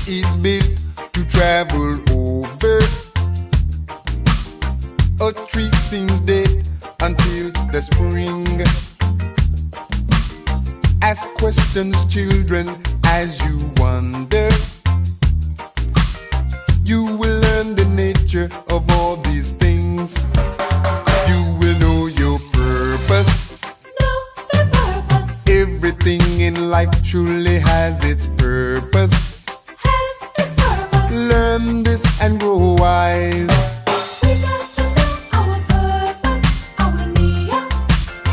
is built to travel over. A tree sings dead until the spring. Ask questions, children, as you wonder. You will learn the nature of all these things. You will know your purpose. Know the purpose. Everything in life truly has its purpose. Has its purpose. Learn this and grow wise. We got to know our purpose, our Nia.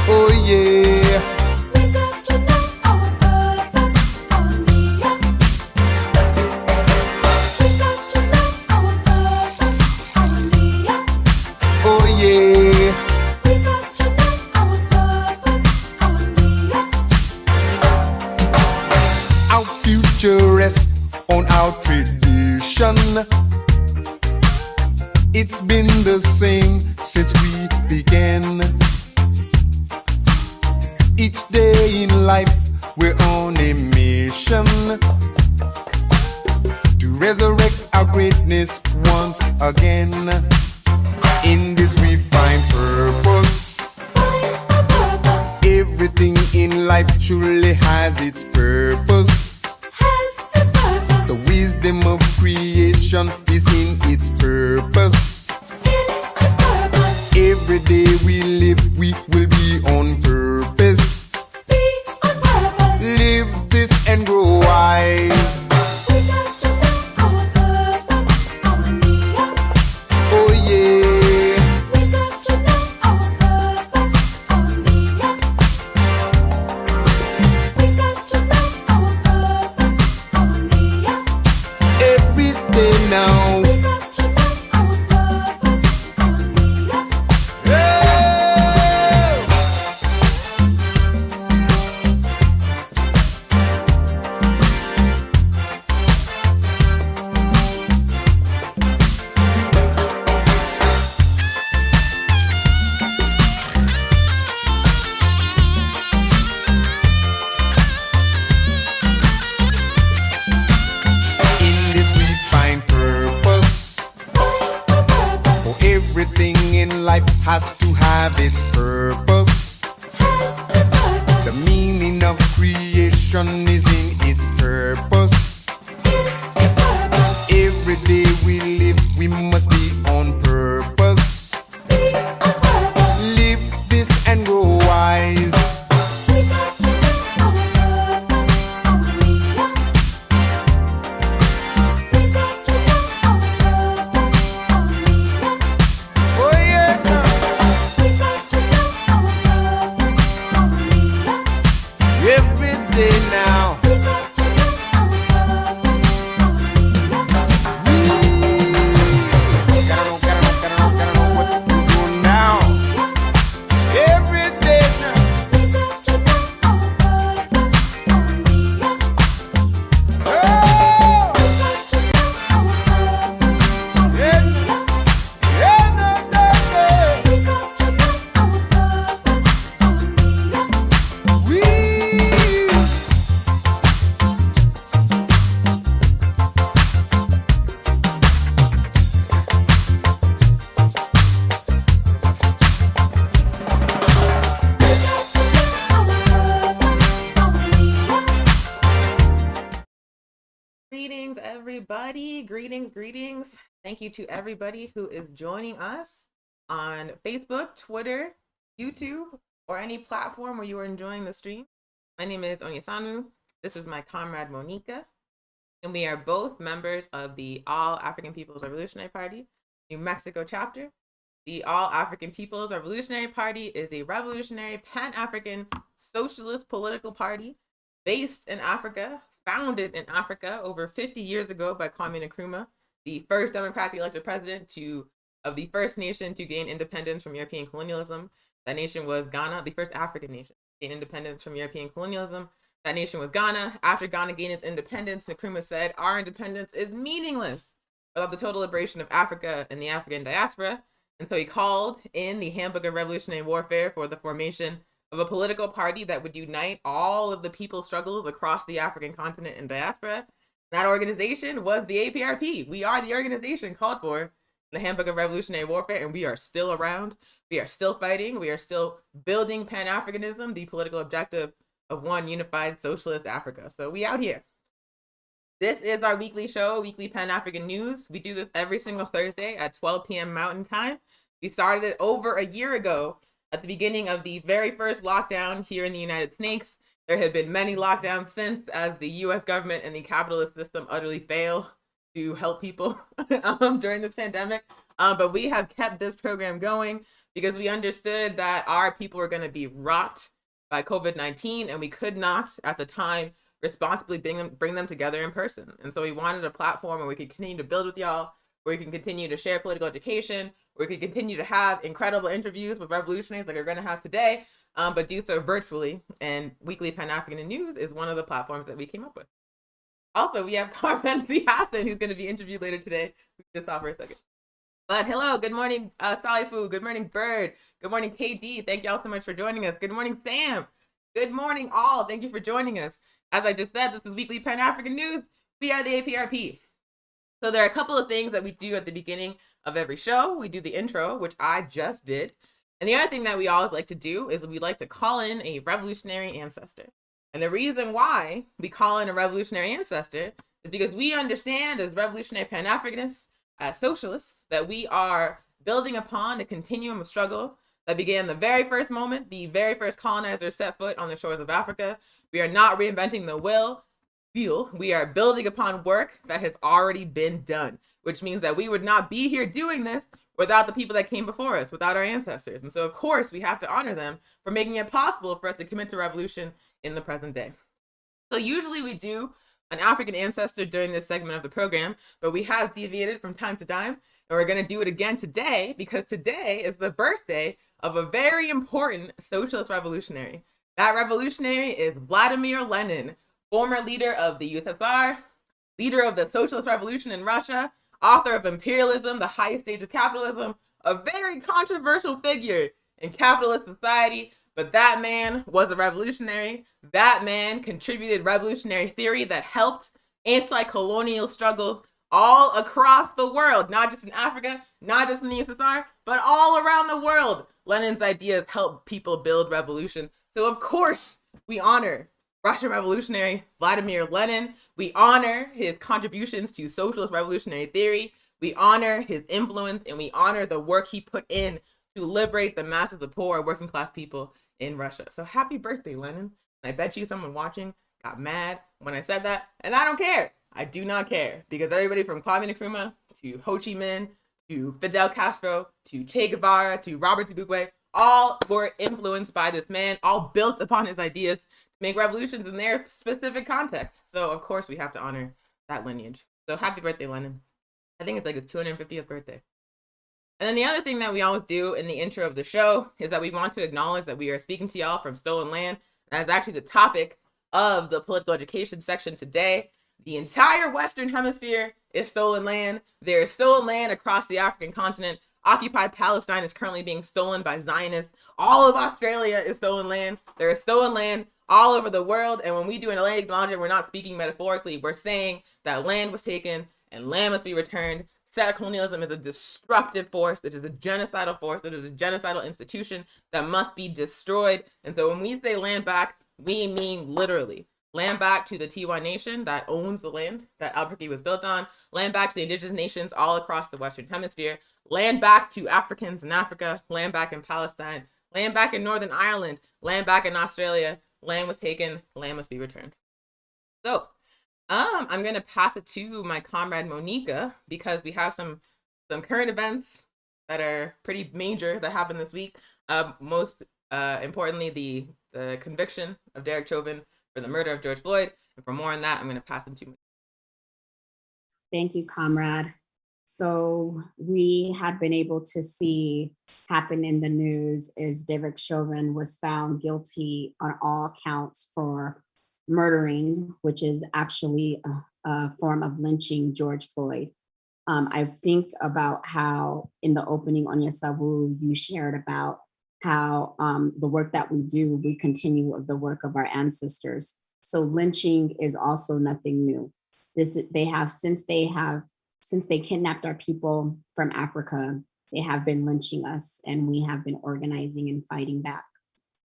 Oh yeah. We got to know our purpose, our Nia. We got to know our purpose, our Nia. Oh yeah. We got to know our purpose, our Nia. Our future rests on our tradition. It's been the same since we began. Each day in life we're on a mission to resurrect our greatness once again. In this we find purpose. Find our purpose. Everything in life truly has its purpose. Has its purpose. The wisdom of creation is in its purpose. In its purpose. Every day we live, we will be on purpose. Be on purpose. Live this and grow wise. We got to know our purpose, our Nia. Oh yeah. We got to know our purpose, our Nia. We got to know our purpose, our Nia. Every day now. We got to know our purpose, our Nia. Yeah. In this we find purpose. Find our purpose. For everything in life has to have its purpose. Has its purpose. The meaning of creation is in its purpose. In its purpose. Every day we live, we must be on purpose. Be on purpose. Live this and grow wise. We got to know our purpose, our Nia. We got to know our purpose, our Nia. Oh yeah. We got to know our purpose, our Nia. Every day now. We got to know our purpose, our Nia. Gotta know what to do now. Every day now. We got to know our purpose, our Nia. Oh. We got to know our purpose, our Yeah. Nia. Yeah, no, no, We got to know our purpose, our Nia. no. We. Greetings, everybody. Greetings. Thank you to everybody who is joining us on Facebook, Twitter, YouTube, or any platform where you are enjoying the stream. My name is Onyesanu. This is my comrade Monica, and we are both members of the All African People's Revolutionary Party, New Mexico chapter. The All African People's Revolutionary Party is a revolutionary pan-African socialist political party based in Africa, founded in Africa over 50 years ago by Kwame Nkrumah, the first democratically elected president of the first nation to gain independence from European colonialism. That nation was Ghana, the first African nation to gain independence from European colonialism. That nation was Ghana. After Ghana gained its independence, Nkrumah said, "Our independence is meaningless without the total liberation of Africa and the African diaspora." And so he called in the Handbook of Revolutionary Warfare for the formation of a political party that would unite all of the people's struggles across the African continent and diaspora. That organization was the APRP. We are the organization called for in the Handbook of Revolutionary Warfare, and we are still around. We are still fighting. We are still building Pan-Africanism, the political objective of one unified socialist Africa. So we out here. This is our weekly show, Weekly Pan-African News. We do this every single Thursday at 12 p.m. Mountain Time. We started it over a year ago at the beginning of the very first lockdown here in the United States. There have been many lockdowns since, as the US government and the capitalist system utterly fail to help people during this pandemic. But we have kept this program going because we understood that our people were going to be rocked by COVID-19, and we could not, at the time, responsibly bring them together in person. And so we wanted a platform where we could continue to build with y'all, where we can continue to share political education, where we can continue to have incredible interviews with revolutionaries like we're going to have today, but do so virtually. And Weekly Pan-African News is one of the platforms that we came up with. Also, we have Carmen Hassan, who's going to be interviewed later today. Just off for a second. But hello, good morning, Salifu. Good morning, Bird. Good morning, KD. Thank y'all so much for joining us. Good morning, Sam. Good morning, all. Thank you for joining us. As I just said, this is Weekly Pan-African News. We are the APRP. So there are a couple of things that we do at the beginning of every show. We do the intro, which I just did. And the other thing that we always like to do is we like to call in a revolutionary ancestor. And the reason why we call in a revolutionary ancestor is because we understand as revolutionary Pan-Africanists, as socialists, that we are building upon a continuum of struggle that began the very first moment the very first colonizers set foot on the shores of Africa. We are not reinventing the wheel. We are building upon work that has already been done, which means that we would not be here doing this without the people that came before us, without our ancestors. And so, of course, we have to honor them for making it possible for us to commit to revolution in the present day. So usually we do an African ancestor during this segment of the program, but we have deviated from time to time, and we're going to do it again today because today is the birthday of a very important socialist revolutionary. That revolutionary is Vladimir Lenin, former leader of the USSR, leader of the Socialist Revolution in Russia, author of Imperialism, the Highest Stage of Capitalism, a very controversial figure in capitalist society. But that man was a revolutionary. That man contributed revolutionary theory that helped anti-colonial struggles all across the world, not just in Africa, not just in the USSR, but all around the world. Lenin's ideas helped people build revolution. So of course, we honor Russian revolutionary Vladimir Lenin. We honor his contributions to socialist revolutionary theory. We honor his influence, and we honor the work he put in to liberate the masses of poor working class people in Russia. So happy birthday, Lenin. And I bet you someone watching got mad when I said that, and I don't care. I do not care, because everybody from Kwame Nkrumah to Ho Chi Minh to Fidel Castro to Che Guevara to Robert Zibugwe, all were influenced by this man, all built upon his ideas to make revolutions in their specific context. So of course we have to honor that lineage. So happy birthday, Lenin. I think it's like his 250th birthday. And then the other thing that we always do in the intro of the show is that we want to acknowledge that we are speaking to y'all from stolen land. That is actually the topic of the political education section today. The entire Western Hemisphere is stolen land. There is stolen land across the African continent. Occupied Palestine is currently being stolen by Zionists. All of Australia is stolen land. There is stolen land all over the world. And when we do an land acknowledgement, we're not speaking metaphorically. We're saying that land was taken and land must be returned. Settler-colonialism is a destructive force. It is a genocidal force. It is a genocidal institution that must be destroyed. And so when we say land back, we mean literally. Land back to the Tiwa Nation that owns the land that Albuquerque was built on. Land back to the indigenous nations all across the Western Hemisphere. Land back to Africans in Africa. Land back in Palestine. Land back in Northern Ireland. Land back in Australia. Land was taken. Land must be returned. So, I'm going to pass it to my comrade Monica because we have some current events that are pretty major that happened this week. Most importantly, the conviction of Derek Chauvin for the murder of George Floyd. And for more on that, I'm going to pass it to Monica. Thank you, comrade. So we had been able to see happen in the news is Derek Chauvin was found guilty on all counts for murdering, which is actually a form of lynching George Floyd. I think about how in the opening on Sabu, you shared about how the work that we do, we continue the work of our ancestors. So lynching is also nothing new. Since they kidnapped our people from Africa, they have been lynching us, and we have been organizing and fighting back.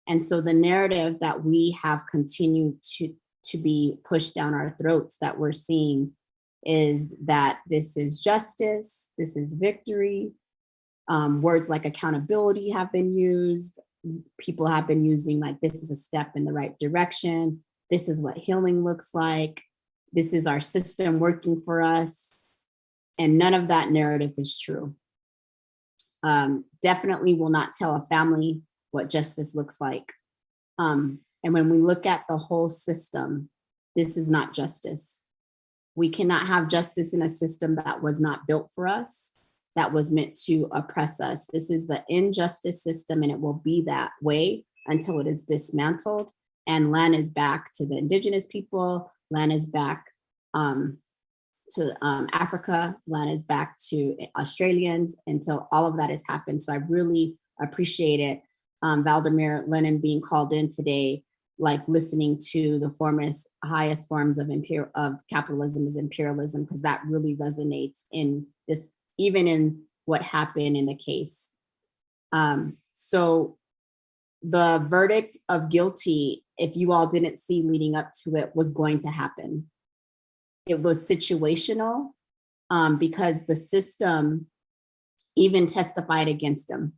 And so the narrative that we have continued to be pushed down our throats that we're seeing is that this is justice, this is victory. Words like accountability have been used. People have been using like, this is a step in the right direction. This is what healing looks like. This is our system working for us. And none of that narrative is true. Definitely will not tell a family what justice looks like. And when we look at the whole system, this is not justice. We cannot have justice in a system that was not built for us, that was meant to oppress us. This is the injustice system, and it will be that way until it is dismantled and land is back to the indigenous people, land is back to Africa, land is back to Australians, until all of that has happened. So I really appreciate it. Valdemir Lenin being called in today, like listening to the highest forms of capitalism is imperialism, because that really resonates in this, even in what happened in the case. So the verdict of guilty, if you all didn't see leading up to it, was going to happen. It was situational because the system even testified against him.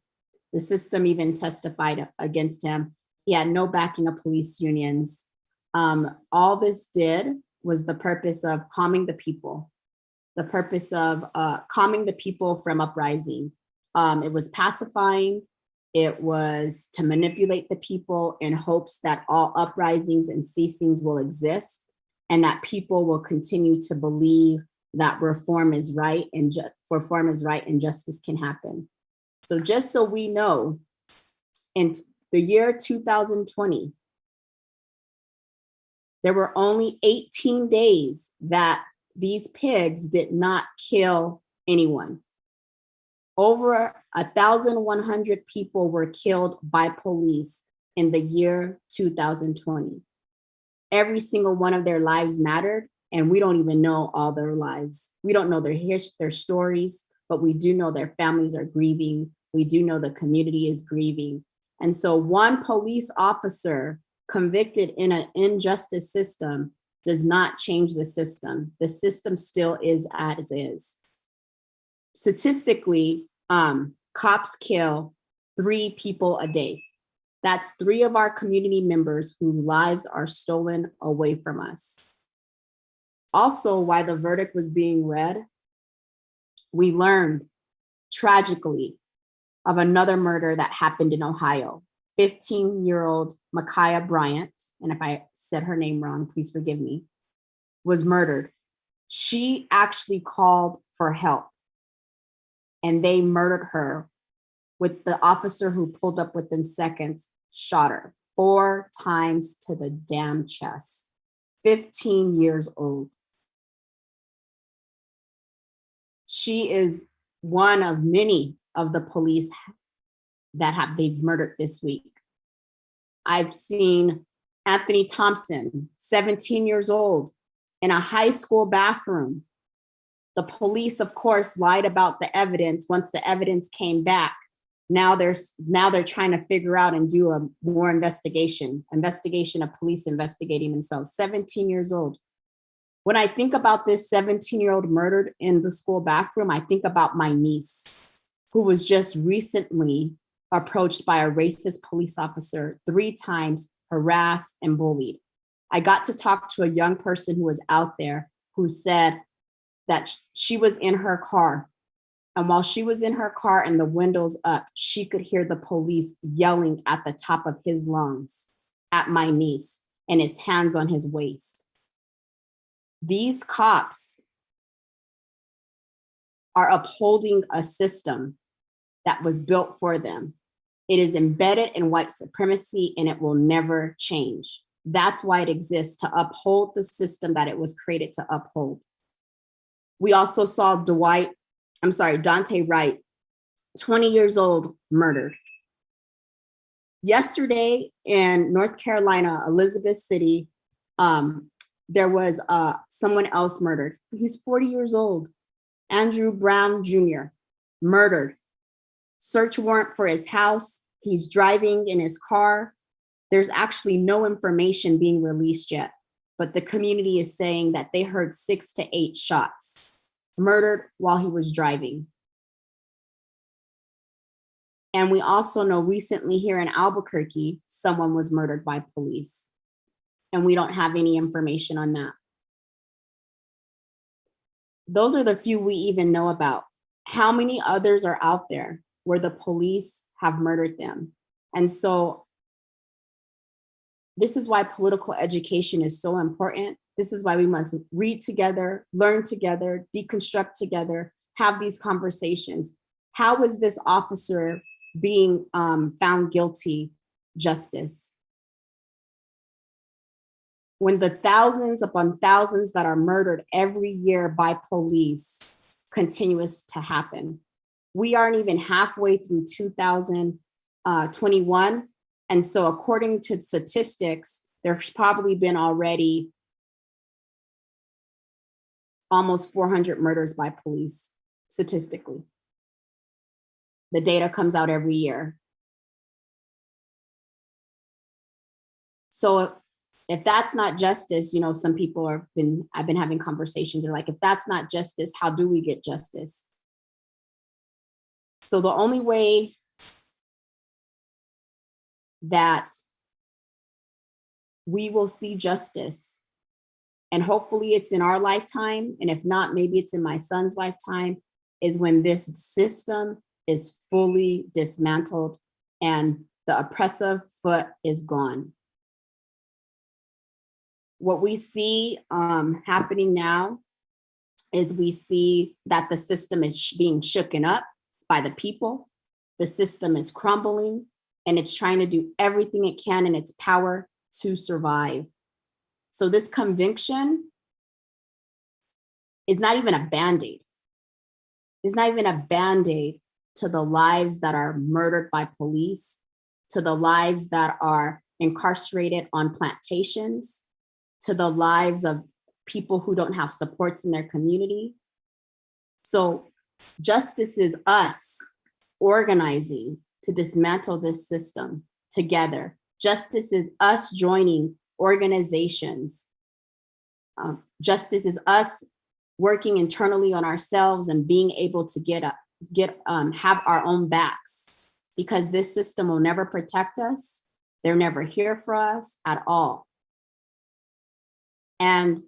The system even testified against him. He had no backing of police unions. All this did was the purpose of calming the people, the purpose of calming the people from uprising. It was pacifying. It was to manipulate the people in hopes that all uprisings and ceasings will exist, and that people will continue to believe that reform is right and justice can happen. So just so we know, in the year 2020, there were only 18 days that these pigs did not kill anyone. Over 1,100 people were killed by police in the year 2020. Every single one of their lives mattered, and we don't even know all their lives. We don't know their stories, but we do know their families are grieving. We do know the community is grieving. And so one police officer convicted in an injustice system does not change the system. The system still is as is. Statistically, cops kill 3 people a day. That's 3 of our community members whose lives are stolen away from us. Also, while the verdict was being read, we learned tragically of another murder that happened in Ohio. 15-year-old Micaiah Bryant, and if I said her name wrong, please forgive me, was murdered. She actually called for help, and they murdered her, with the officer who pulled up within seconds shot her 4 times to the damn chest. 15 years old. She is one of many of the police that they've murdered this week. I've seen Anthony Thompson, 17 years old, in a high school bathroom. The police, of course, lied about the evidence. Once the evidence came back, now they're trying to figure out and do a more investigation of police investigating themselves. 17 years old. When I think about this 17-year-old murdered in the school bathroom, I think about my niece, who was just recently approached by a racist police officer 3 times, harassed and bullied. I got to talk to a young person who was out there who said that she was in her car. And while she was in her car and the windows up, she could hear the police yelling at the top of his lungs at my niece and his hands on his waist. These cops are upholding a system that was built for them. It is embedded in white supremacy and it will never change. That's why it exists, to uphold the system that it was created to uphold. We also saw Dante Wright, 20 years old, murdered. Yesterday in North Carolina, Elizabeth City, there was someone else murdered. He's 40 years old. Andrew Brown Jr. murdered. Search warrant for his house. He's driving in his car. There's actually no information being released yet, but the community is saying that they heard 6 to 8 shots. Murdered while he was driving. And we also know recently here in Albuquerque, someone was murdered by police. And we don't have any information on that. Those are the few we even know about. How many others are out there where the police have murdered them? And so this is why political education is so important. This is why we must read together, learn together, deconstruct together, have these conversations. How is this officer being found guilty? Justice. When the thousands upon thousands that are murdered every year by police continues to happen. We aren't even halfway through 2021. And so according to statistics, there's probably been already almost 400 murders by police, statistically. The data comes out every year. So if that's not justice, you know, some people I've been having conversations, they're like, if that's not justice, how do we get justice? So the only way that we will see justice, and hopefully it's in our lifetime, and if not, maybe it's in my son's lifetime, is when this system is fully dismantled and the oppressive foot is gone. What we see happening now is we see that the system is being shooken up by the people. The system is crumbling and it's trying to do everything it can in its power to survive. So this conviction is not even a Band-Aid. It's not even a Band-Aid to the lives that are murdered by police, to the lives that are incarcerated on plantations, to the lives of people who don't have supports in their community. So justice is us organizing to dismantle this system together. Justice is us joining organizations. Justice is us working internally on ourselves and being able to have our own backs, because this system will never protect us. They're never here for us at all. And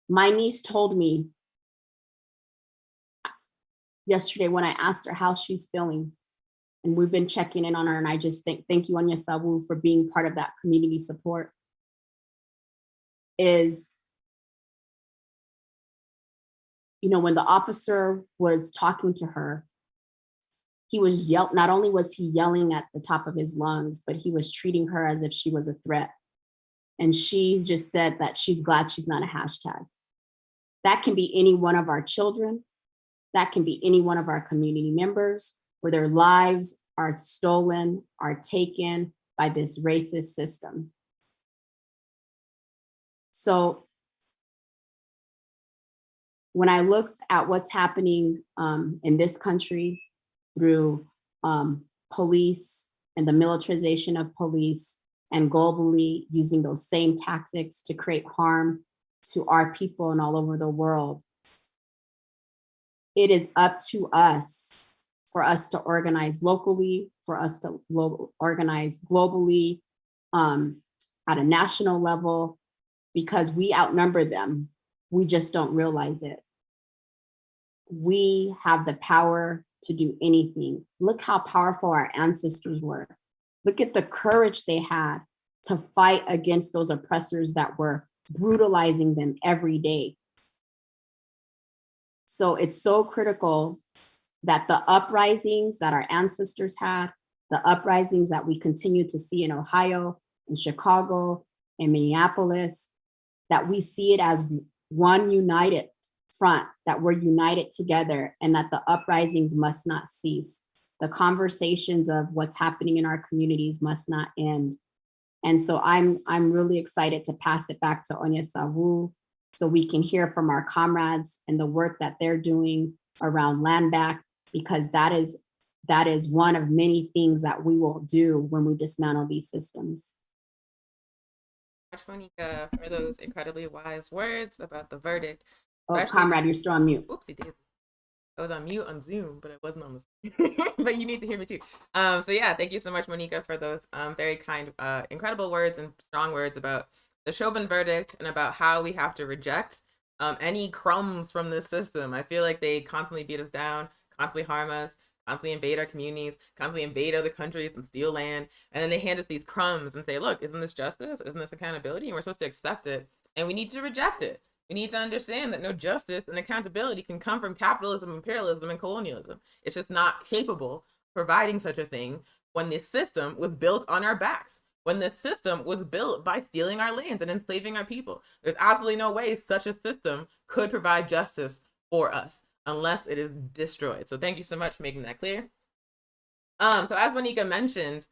my niece told me yesterday when I asked her how she's feeling, and we've been checking in on her, and I just thank you, Anya Sawu, for being part of that community support, is, you know, when the officer was talking to her, he was not only was he yelling at the top of his lungs, but he was treating her as if she was a threat. And she just said that she's glad she's not a hashtag. That can be any one of our children. That can be any one of our community members where their lives are stolen, are taken by this racist system. So when I look at what's happening in this country through police and the militarization of police, and globally using those same tactics to create harm to our people and all over the world, it is up to us for us to organize locally, for us to organize globally at a national level, because we outnumber them. We just don't realize it. We have the power to do anything. Look how powerful our ancestors were. Look at the courage they had to fight against those oppressors that were brutalizing them every day. So it's so critical that the uprisings that our ancestors had, the uprisings that we continue to see in Ohio, in Chicago, in Minneapolis, that we see it as one united front, that we're united together, and that the uprisings must not cease. The conversations of what's happening in our communities must not end. And so I'm really excited to pass it back to Onya Sawu so we can hear from our comrades and the work that they're doing around land back, because that is one of many things that we will do when we dismantle these systems. Much, Monica, for those incredibly wise words about the verdict. Oh, Especially- comrade, you're still on mute. Oopsie daisy. I was on mute on Zoom, but I wasn't on the but you need to hear me too. So yeah, thank you so much, Monica, for those very kind, incredible words and strong words about the Chauvin verdict and about how we have to reject any crumbs from this system. I feel like they constantly beat us down, constantly harm us, constantly invade our communities, constantly invade other countries and steal land. And then they hand us these crumbs and say, look, isn't this justice? Isn't this accountability? And we're supposed to accept it. And we need to reject it. We need to understand that no justice and accountability can come from capitalism, imperialism, and colonialism. It's just not capable of providing such a thing when this system was built on our backs, when this system was built by stealing our lands and enslaving our people. There's absolutely no way such a system could provide justice for us unless it is destroyed. So thank you so much for making that clear. So as Monica mentioned,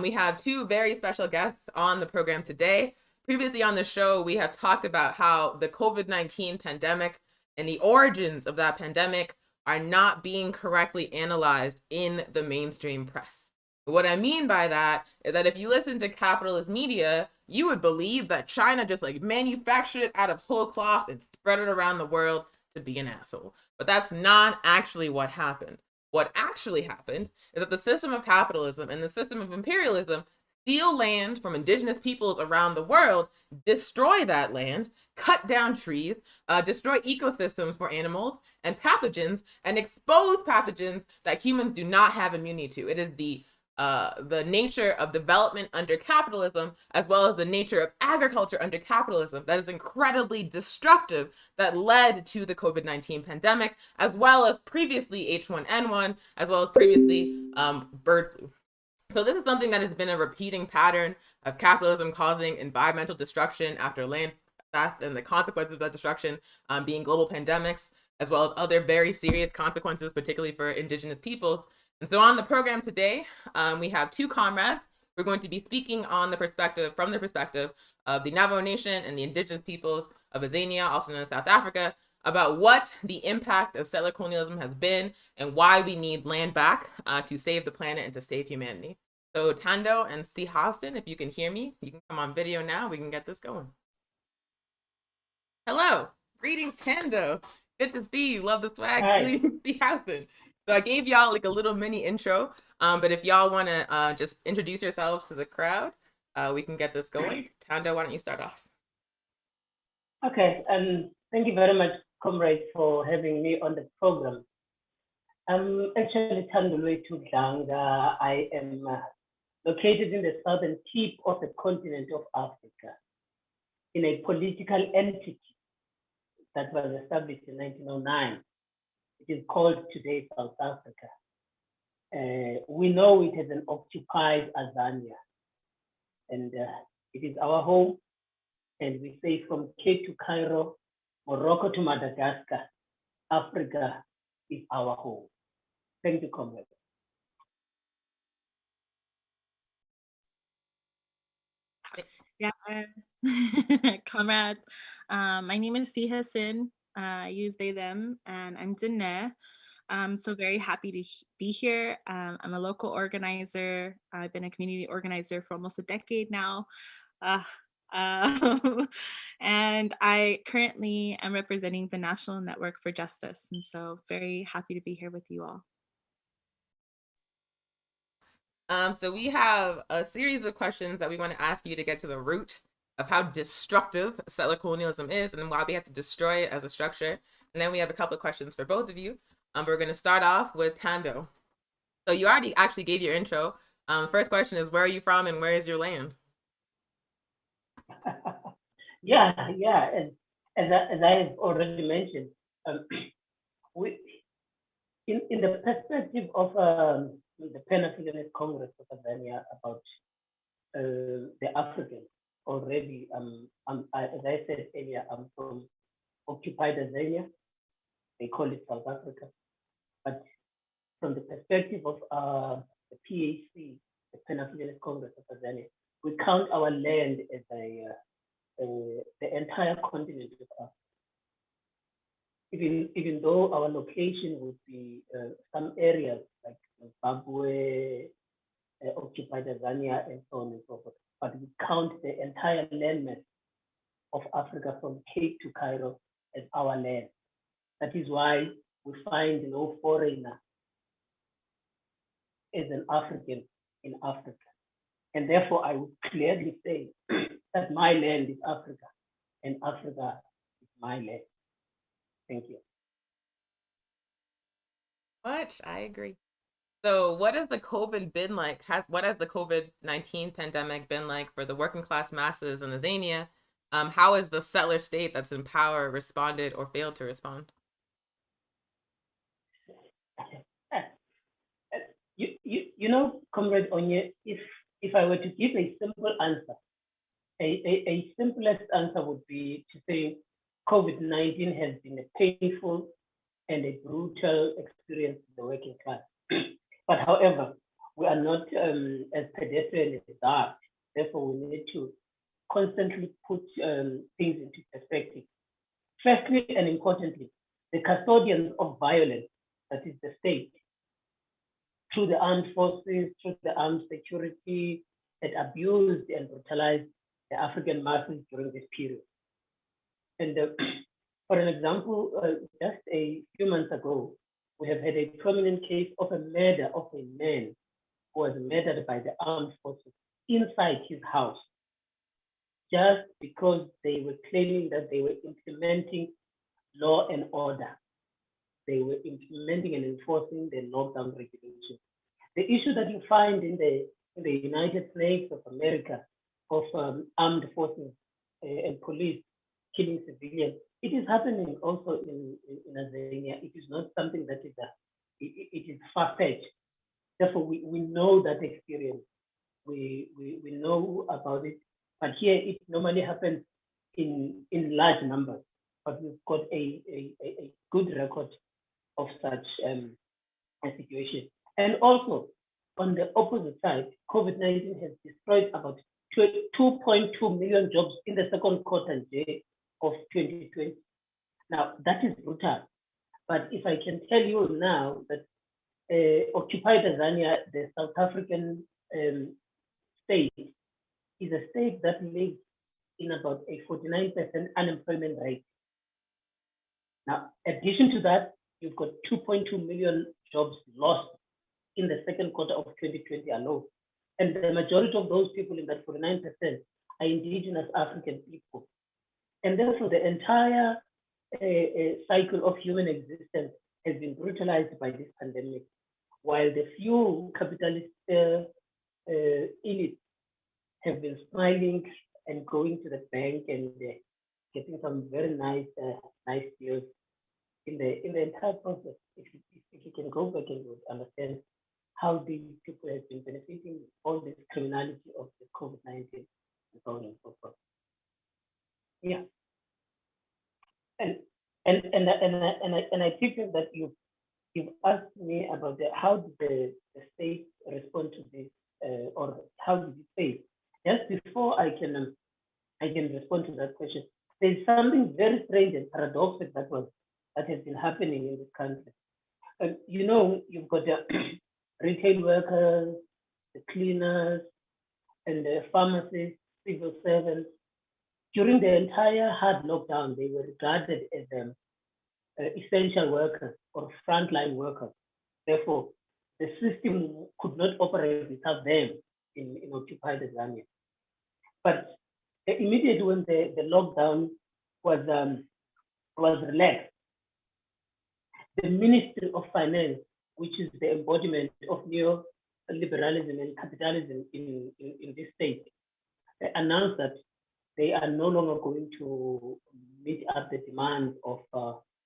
we have two very special guests on the program today. Previously on the show, we have talked about how the COVID-19 pandemic and the origins of that pandemic are not being correctly analyzed in the mainstream press. What I mean by that is that if you listen to capitalist media, you would believe that China just like manufactured it out of whole cloth and spread it around the world to be an asshole. But that's not actually what happened. What actually happened is that the system of capitalism and the system of imperialism steal land from indigenous peoples around the world, destroy that land, cut down trees, destroy ecosystems for animals and pathogens, and expose pathogens that humans do not have immunity to. It is the nature of development under capitalism, as well as the nature of agriculture under capitalism, that is incredibly destructive, that led to the COVID-19 pandemic, as well as previously H1N1, as well as previously bird flu. So this is something that has been a repeating pattern of capitalism causing environmental destruction after land theft, and the consequences of that destruction being global pandemics, as well as other very serious consequences, particularly for indigenous peoples. And so on the program today, we have two comrades. We're going to be speaking on the perspective, from the perspective of the Navajo Nation and the indigenous peoples of Azania, also known as South Africa, about what the impact of settler colonialism has been and why we need land back to save the planet and to save humanity. So Tando and Seehausen, if you can hear me, you can come on video now. We can get this going. Hello. Greetings, Tando. Good to see you. Love the swag. Greetings, Seehausen. So I gave y'all like a little mini intro, but if y'all want to just introduce yourselves to the crowd, we can get this going. Tando, why don't you start off? Okay, thank you very much, comrades, for having me on the program. I'm actually Tandulwe Tudlanga. I am located in the southern tip of the continent of Africa, in a political entity that was established in 1909. It is called today South Africa. We know it as an occupied Azania, and it is our home. And we say from Cape to Cairo, Morocco to Madagascar, Africa is our home. Thank you, comrade. Yeah, comrade. My name is Seehausen. I use they, them, and I'm Dine. I'm so very happy to be here. I'm a local organizer. I've been a community organizer for almost a decade now. And I currently am representing the National Network for Justice. And so very happy to be here with you all. So we have a series of questions that we want to ask you to get to the root of how destructive settler colonialism is and why we have to destroy it as a structure. And then we have a couple of questions for both of you. We're going to start off with Tando. So you already actually gave your intro. First question is, where are you from and where is your land? Yeah. And as I have already mentioned, we, in the perspective of the Pan-Africanist Congress of Azania about the Africans, already, as I said earlier, I'm from occupied Azania. They call it South Africa. But from the perspective of the PAC, the Pan-Africanist Congress of Azania, we count our land as the entire continent of Africa. Even though our location would be some areas like Zimbabwe, occupied Azania, and so on and so forth, but we count the entire landmass of Africa from Cape to Cairo as our land. That is why we find no foreigner as an African in Africa. And therefore, I would clearly say that my land is Africa and Africa is my land. Thank you. Much, I agree. So, what has the COVID been like? What has the COVID-19 pandemic been like for the working class masses in Azania? How has the settler state that's in power responded or failed to respond? You know, Comrade Onye, if I were to give a simple answer, a simplest answer would be to say COVID-19 has been a painful and a brutal experience for the working class. But however, we are not as pedestrian as that. Therefore, we need to constantly put things into perspective. Firstly and importantly, the custodians of violence, that is the state, through the armed forces, through the armed security, that abused and brutalized the African masses during this period. And for an example, just a few months ago, we have had a prominent case of a murder of a man who was murdered by the armed forces inside his house, just because they were claiming that they were implementing law and order. They were implementing and enforcing the lockdown regulations. The issue that you find in the United States of America of armed forces and police killing civilians, it is happening also in Azania. It is not something that is it is far-fetched. Therefore, we know that experience. We know about it. But here it normally happens in large numbers. But we've got a good record of such a situation. And also, on the opposite side, COVID-19 has destroyed about 2.2 million jobs in the second quarter of 2020. Now, that is brutal. But if I can tell you now that occupied Azania, the South African state, is a state that lives in about a 49% unemployment rate. Now, addition to that, you've got 2.2 million jobs lost in the second quarter of 2020 alone. And the majority of those people in that 49% are indigenous African people. And therefore, the entire cycle of human existence has been brutalized by this pandemic, while the few capitalist elites have been smiling and going to the bank and getting some very nice deals in the entire process. If you can go back and understand how these people have been benefiting all this criminality of the COVID-19 and so on and so forth. Yeah. And I think that you've asked me about how did the state respond to this, or how did it fail? Just before I can respond to that question, there's something very strange and paradoxical that has been happening in this country. You know, you've got the retail workers, the cleaners, and the pharmacists, civil servants. During the entire hard lockdown, they were regarded as essential workers or frontline workers. Therefore, the system could not operate without them in occupied Azania. But immediately when the lockdown was relaxed, the Ministry of Finance, which is the embodiment of neoliberalism and capitalism in this state, announced that they are no longer going to meet up the demand of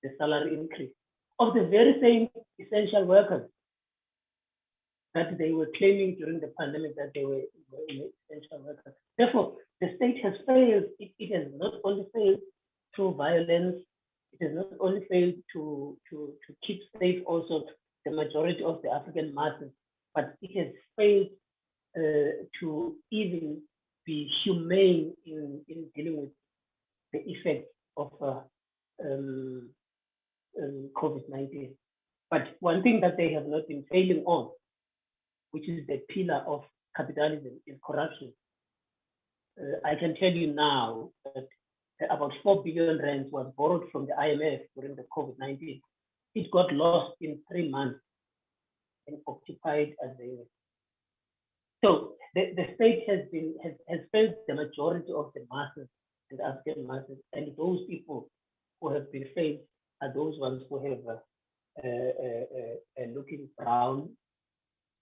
the salary increase of the very same essential workers that they were claiming during the pandemic that they were essential workers. Therefore, the state has failed. It has not only failed through violence, it has not only failed to keep safe also the majority of the African masses, but it has failed to even be humane in dealing with the effects of COVID-19. But one thing that they have not been failing on, which is the pillar of capitalism, is corruption. I can tell you now that about 4 billion rands was borrowed from the IMF during the COVID-19. It got lost in 3 months and occupied Azania. So the state has failed the majority of the masses and the African masses, and those people who have been failed are those ones who have looking brown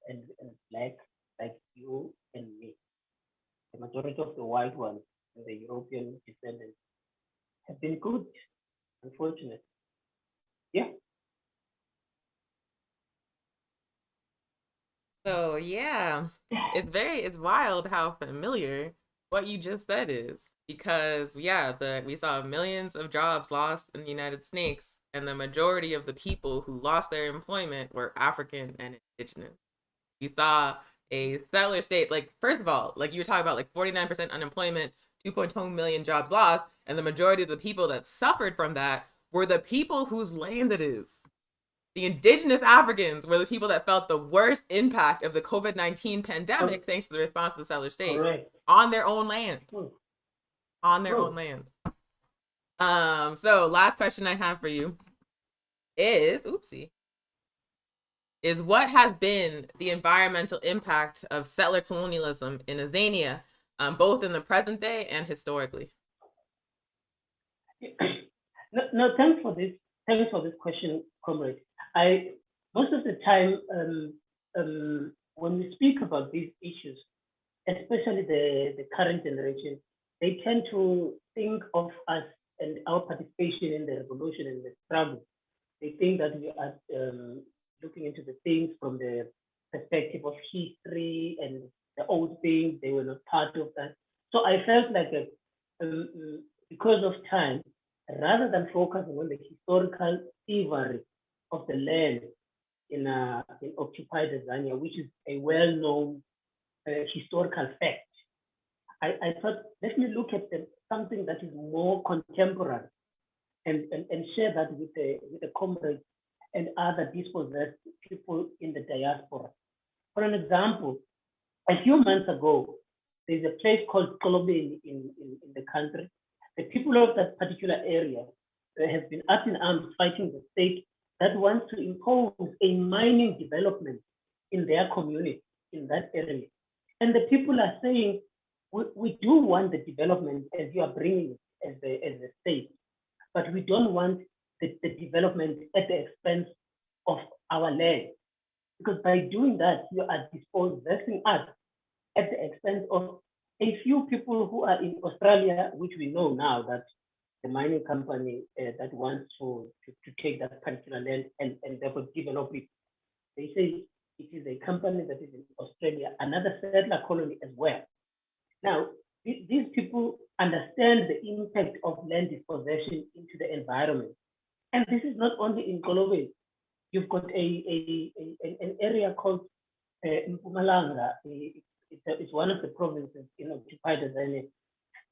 and black, like you and me. The majority of the white ones and the European descendants have been good, unfortunately. Yeah. So yeah, it's wild how familiar what you just said is, because yeah, we saw millions of jobs lost in the United States, and the majority of the people who lost their employment were African and indigenous. You saw a settler state, like, first of all, like you were talking about, like 49% unemployment, 2.2 million jobs lost, and the majority of the people that suffered from that were the people whose land it is. The indigenous Africans were the people that felt the worst impact of the COVID-19 pandemic, thanks to the response of the settler state, Correct. on their own land. On their own land. So last question I have for you is, is what has been the environmental impact of settler colonialism in Azania, both in the present day and historically? No, thanks for this. Thanks for this question, comrade. Most of the time, when we speak about these issues, especially the current generation, they tend to think of us and our participation in the revolution and the struggle. They think that we are looking into the things from the perspective of history and the old things. They were not part of that. So I felt like because of time, rather than focusing on the historical thievery of the land in occupied Azania, which is a well-known historical fact, I thought, let me look at something that is more contemporary and share that with the comrades and other dispossessed people in the diaspora. For an example, a few months ago, there's a place called Kolobeni in the country. The people of that particular area have been up in arms fighting the state that wants to impose a mining development in their community, in that area. And the people are saying, we do want the development as you are bringing it as a state, but we don't want the development at the expense of our land. Because by doing that, you are dispossessing us at the expense of a few people who are in Australia, which we know now that the mining company that wants to take that particular land and therefore develop it, they say it is a company that is in Australia, another settler colony as well. Now, these people understand the impact of land dispossession into the environment. And this is not only in Kolobeni. You've got an area called Mpumalanga. It's one of the provinces in occupied Azania,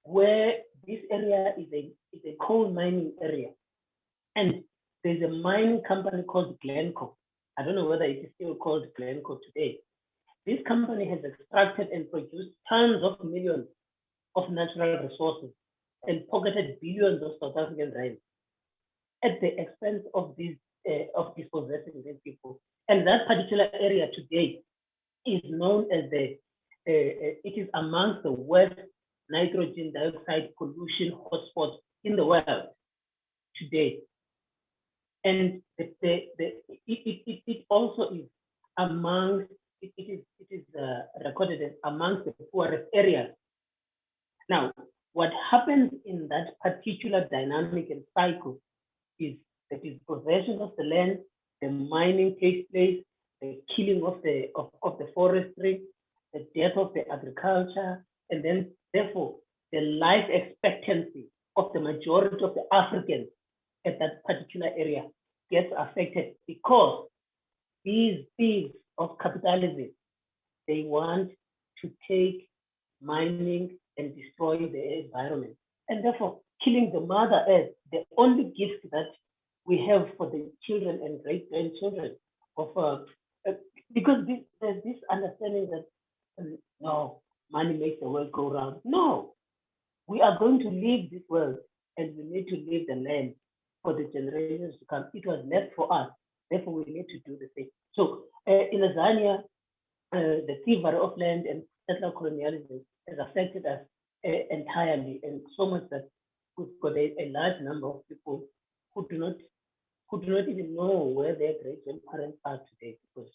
where this area is a coal mining area. And there's a mining company called Glencore. I don't know whether it is still called Glencore today. This company has extracted and produced tons of millions of natural resources and pocketed billions of South African rands at the expense of these of dispossessing these people. And that particular area today is known as it is amongst the worst nitrogen dioxide pollution hotspots in the world today. And it also is amongst, it is recorded as amongst the poorest areas. Now, what happens in that particular dynamic and cycle is the dispossession of the land, the mining takes place, the killing of the forestry, the death of the agriculture, and then therefore the life expectancy of the majority of the Africans at that particular area gets affected because these thieves of capitalism, they want to take mining and destroy the environment. And therefore, killing the Mother Earth, the only gift that we have for the children and great grandchildren of because there's this understanding that no, money makes the world go round. No, we are going to leave this world and we need to leave the land for the generations to come. It was left for us, therefore we need to do the same. So in Azania, the thievery of land and settler colonialism has affected us entirely, and so much that we've got a large number of people who do not even know where their great grandparents are today because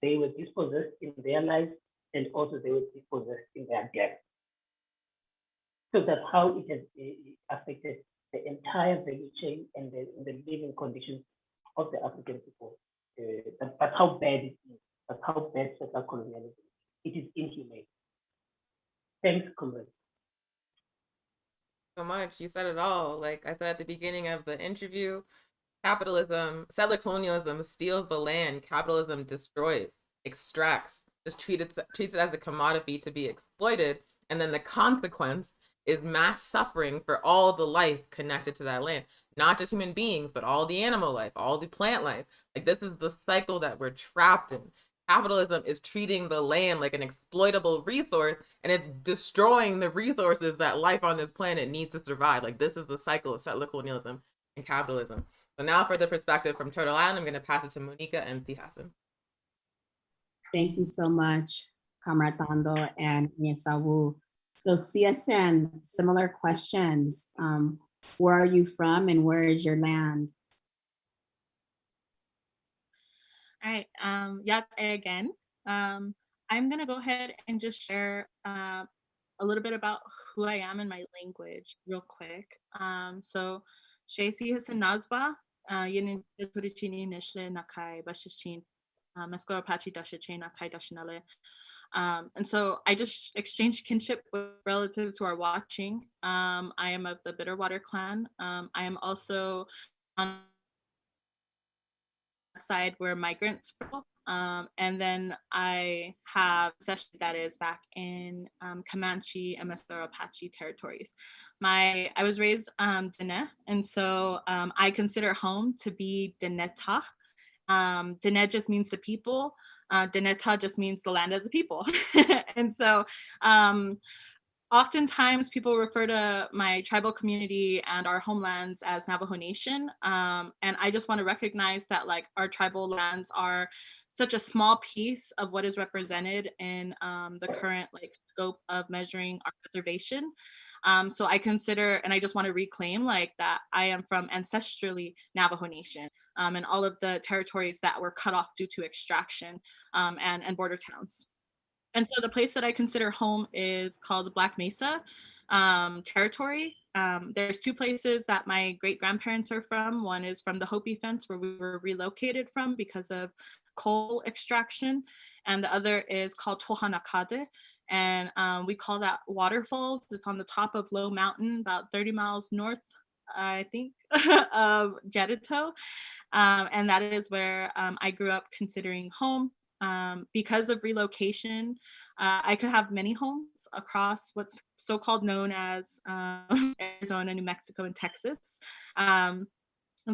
they were dispossessed in their lives and also they were dispossessed in their death. So that's how it has affected the entire value chain and the living conditions of the African people. That's how bad it is. That's how bad settler colonialism is. It is inhumane. Thanks, comrade. So much. You said it all. Like I said at the beginning of the interview, capitalism, settler colonialism steals the land. Capitalism destroys, extracts, just treats it as a commodity to be exploited. And then the consequence is mass suffering for all the life connected to that land. Not just human beings, but all the animal life, all the plant life. Like this is the cycle that we're trapped in. Capitalism is treating the land like an exploitable resource and it's destroying the resources that life on this planet needs to survive. Like this is the cycle of settler colonialism and capitalism. So now for the perspective from Turtle Island, I'm going to pass it to Monica and C. Hassan. Thank you so much, Comrade Tando and Nyesawu. So CSN, similar questions. Where are you from and where is your land? All right, Yate again. I'm gonna go ahead and just share a little bit about who I am in my language real quick. So Shesi Hassan Nazba, Yinin Turichini Nishle Nakai Bashichin, Maskora Pachi Dashachain Nakai Dashanale. And so I just exchanged kinship with relatives who are watching. I am of the Bitterwater clan. I am also on the side where migrants from. And then I have ancestry that is back in Comanche and Mescalero Apache territories. I was raised Dene, and so I consider home to be Deneta. Dene just means the people. Deneta just means the land of the people. And so oftentimes people refer to my tribal community and our homelands as Navajo Nation. And I just want to recognize that like our tribal lands are such a small piece of what is represented in the current like scope of measuring our reservation. So I consider, and I just want to reclaim like that I am from ancestrally Navajo Nation and all of the territories that were cut off due to extraction and border towns. And so the place that I consider home is called Black Mesa territory. There's two places that my great grandparents are from. One is from the Hopi Fence, where we were relocated from because of coal extraction. And the other is called Tohanakade. And we call that waterfalls. It's on the top of Low Mountain, about 30 miles north, I think, of Jedito. And that is where I grew up considering home. Because of relocation, I could have many homes across what's so-called known as Arizona, New Mexico, and Texas. And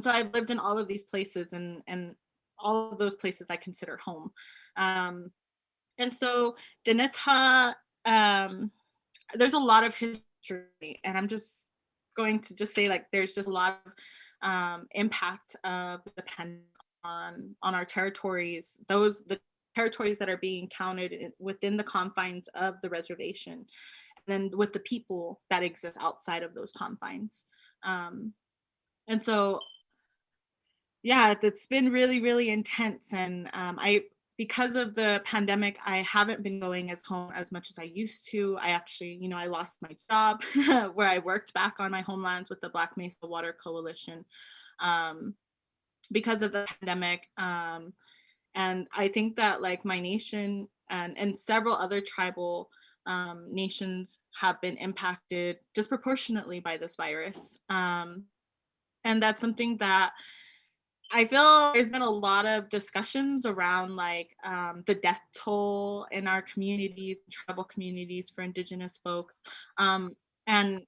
so I've lived in all of these places, and all of those places I consider home. And so Deneta, there's a lot of history, and I'm just going to just say like there's just a lot of impact of the pandemic on our territories. The territories that are being counted within the confines of the reservation, and then with the people that exist outside of those confines. And so, yeah, it's been really, really intense. And because of the pandemic, I haven't been going as home as much as I used to. I actually, I lost my job where I worked back on my homelands with the Black Mesa Water Coalition because of the pandemic. And I think that like my nation and several other tribal nations have been impacted disproportionately by this virus. And that's something that I feel there's been a lot of discussions around like the death toll in our communities, tribal communities for Indigenous folks. And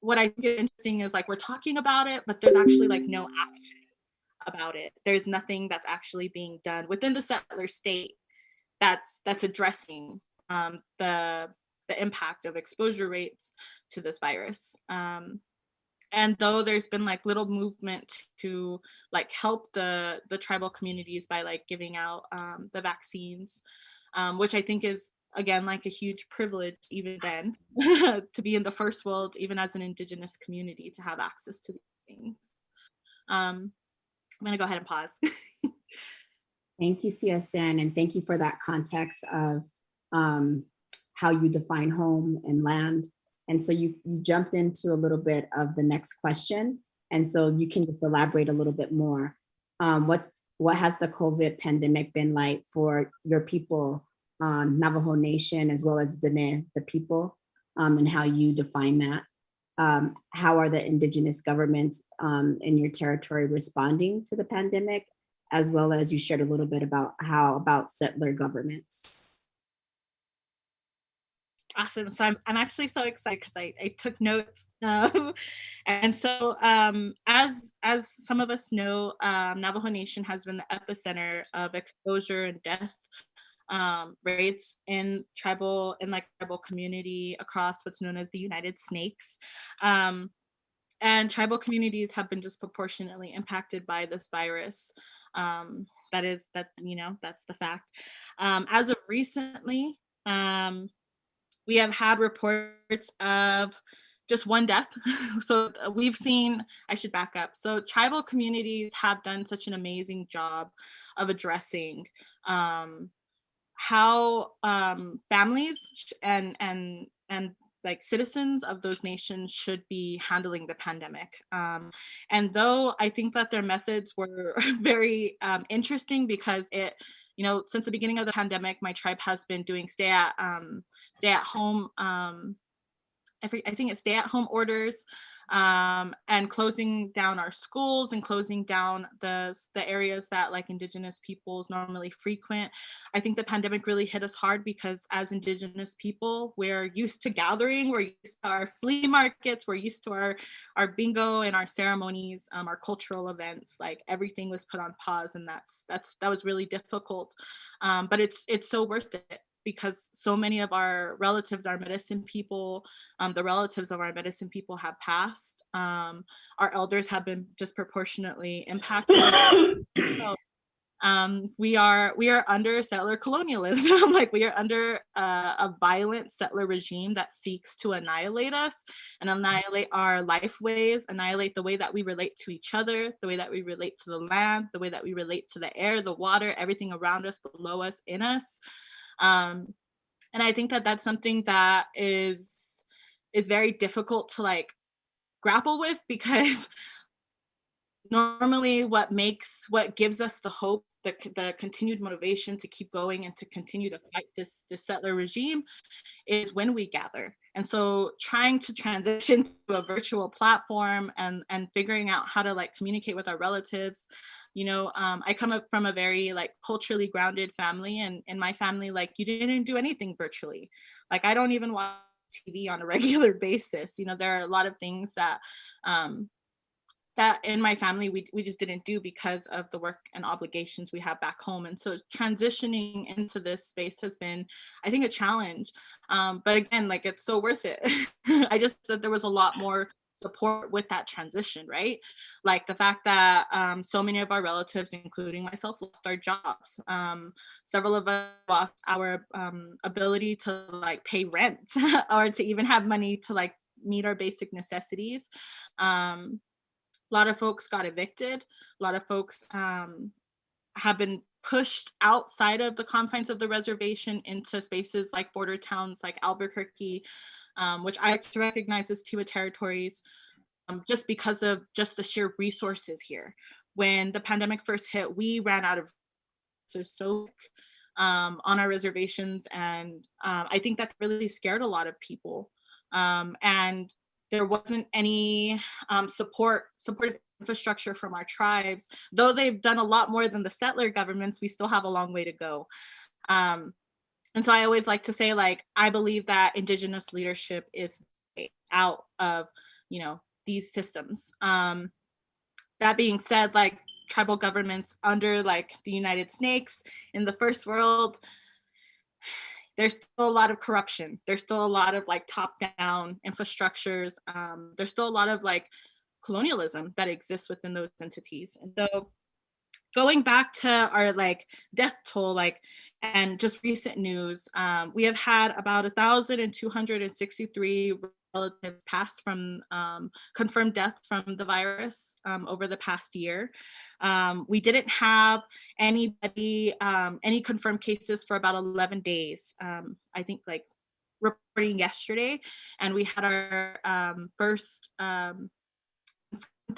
what I think is interesting is like we're talking about it, but there's actually like no action about it. There's nothing that's actually being done within the settler state that's addressing the impact of exposure rates to this virus. And though there's been like little movement to like help the tribal communities by like giving out the vaccines, which I think is again like a huge privilege even then to be in the first world, even as an Indigenous community, to have access to these things. I'm gonna go ahead and pause. Thank you, CSN, and thank you for that context of how you define home and land. And so you jumped into a little bit of the next question, and so you can just elaborate a little bit more. What has the COVID pandemic been like for your people, Navajo Nation, as well as Dene, the people, and how you define that? How are the Indigenous governments in your territory responding to the pandemic? As well as you shared a little bit about about settler governments. Awesome. So I'm actually so excited because I took notes. And so as some of us know, Navajo Nation has been the epicenter of exposure and death rates in tribal community across what's known as the United Snakes. And tribal communities have been disproportionately impacted by this virus. That's the fact. As of recently, we have had reports of just one death. So we've seen, I should back up. So tribal communities have done such an amazing job of addressing how families and like citizens of those nations should be handling the pandemic. And though I think that their methods were very interesting because since the beginning of the pandemic, my tribe has been doing stay at home I think it's stay-at-home orders, and closing down our schools and closing down the areas that like Indigenous peoples normally frequent. I think the pandemic really hit us hard because as Indigenous people, we're used to gathering, we're used to our flea markets, we're used to our bingo and our ceremonies, our cultural events. Like everything was put on pause, and that was really difficult. But it's so worth it, because so many of our relatives, our medicine people, the relatives of our medicine people have passed. Our elders have been disproportionately impacted. So, we are under settler colonialism. Like we are under a violent settler regime that seeks to annihilate us and annihilate our life ways, annihilate the way that we relate to each other, the way that we relate to the land, the way that we relate to the air, the water, everything around us, below us, in us. And I think that that's something that is very difficult to like grapple with, because normally what gives us the hope, the continued motivation to keep going and to continue to fight this settler regime is when we gather. And so trying to transition to a virtual platform and figuring out how to like communicate with our relatives. I come up from a very like culturally grounded family, and in my family, like you didn't do anything virtually. Like I don't even watch TV on a regular basis. There are a lot of things that that in my family we just didn't do because of the work and obligations we have back home. And so transitioning into this space has been, I think, a challenge. But again, like it's so worth it. I just said there was a lot more support with that transition, right? Like the fact that so many of our relatives, including myself, lost our jobs. Several of us lost our ability to like pay rent or to even have money to like meet our basic necessities. A lot of folks got evicted. A lot of folks have been pushed outside of the confines of the reservation into spaces like border towns like Albuquerque, which I like to recognize as Tiwa territories, just because of just the sheer resources here. When the pandemic first hit, we ran out of resources on our reservations, and I think that really scared a lot of people. And there wasn't any supportive infrastructure from our tribes, though they've done a lot more than the settler governments, we still have a long way to go. And so I always like to say, like, I believe that indigenous leadership is out of, these systems. That being said, like, tribal governments under like the United Snakes in the first world, there's still a lot of corruption. There's still a lot of like top-down infrastructures. There's still a lot of like colonialism that exists within those entities. And so going back to our like death toll, like, and just recent news, we have had about 1,263 relatives pass from confirmed death from the virus over the past year. We didn't have anybody, any confirmed cases for about 11 days. I think like reporting yesterday, and we had our first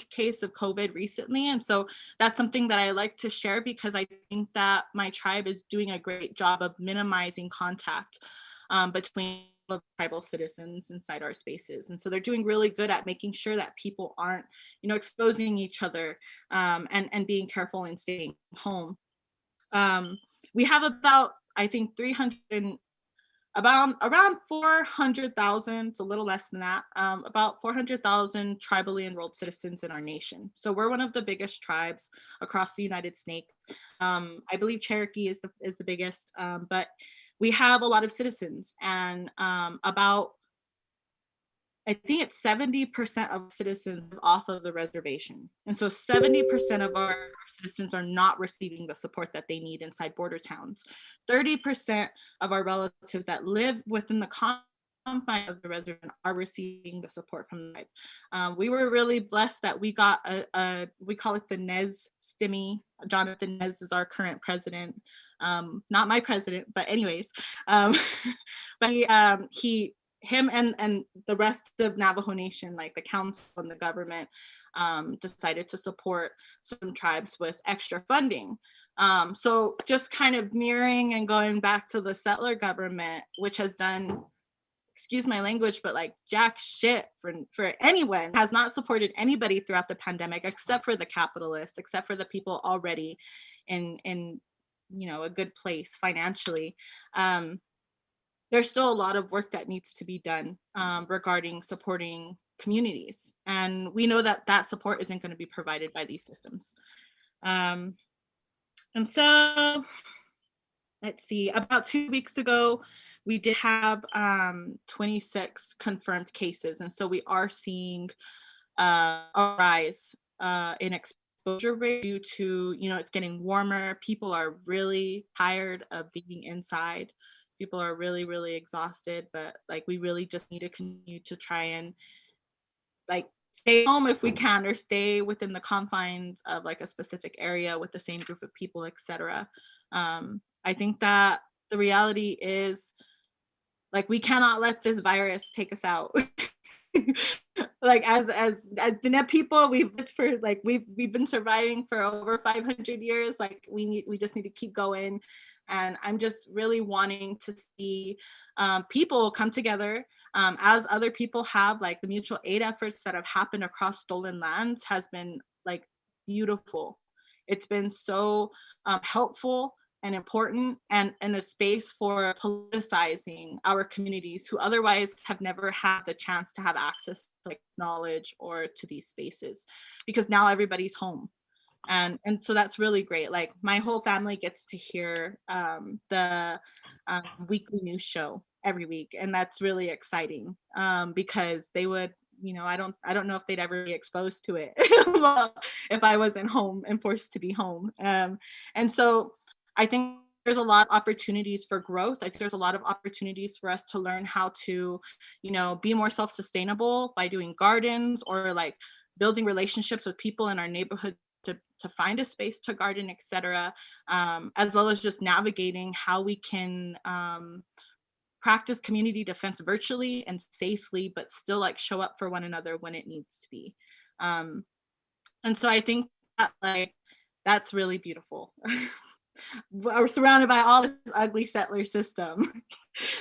case of COVID recently. And so that's something that I like to share because I think that my tribe is doing a great job of minimizing contact between tribal citizens inside our spaces. And so they're doing really good at making sure that people aren't, exposing each other and being careful and staying home. We have about, I think, around 400,000, it's a little less than that, about 400,000 tribally enrolled citizens in our nation. So we're one of the biggest tribes across the United States. I believe Cherokee is the biggest, but we have a lot of citizens, and about, I think it's 70% of citizens off of the reservation. And so 70% of our citizens are not receiving the support that they need inside border towns. 30% of our relatives that live within the confines of the reservation are receiving the support from the tribe. We were really blessed that we got we call it the Nez Stimmy. Jonathan Nez is our current president. Not my president, but anyways. But him and the rest of Navajo Nation, like the council and the government, decided to support some tribes with extra funding. So just kind of mirroring and going back to the settler government, which has done, excuse my language, but like jack shit for anyone, has not supported anybody throughout the pandemic except for the capitalists, except for the people already in a good place financially. There's still a lot of work that needs to be done regarding supporting communities. And we know that that support isn't going to be provided by these systems. And so, let's see, about 2 weeks ago, we did have 26 confirmed cases. And so we are seeing a rise in exposure rate due to, it's getting warmer. People are really tired of being inside. People are really, really exhausted, but like we really just need to continue to try and like stay home if we can, or stay within the confines of like a specific area with the same group of people, etc. I think that the reality is like we cannot let this virus take us out. Like as Diné people, we've been surviving for over 500 years. Like we just need to keep going. And I'm just really wanting to see people come together as other people have. Like the mutual aid efforts that have happened across stolen lands has been like beautiful. It's been so helpful and important, and a space for politicizing our communities who otherwise have never had the chance to have access to like knowledge or to these spaces, because now everybody's home. And so that's really great. Like my whole family gets to hear the weekly news show every week, and that's really exciting because they would, I don't know if they'd ever be exposed to it if I wasn't home and forced to be home. And so I think there's a lot of opportunities for growth. I think there's a lot of opportunities for us to learn how to, be more self-sustainable by doing gardens or like building relationships with people in our neighborhood to find a space to garden, etc., as well as just navigating how we can practice community defense virtually and safely, but still like show up for one another when it needs to be. And so I think that like that's really beautiful. We're surrounded by all this ugly settler system.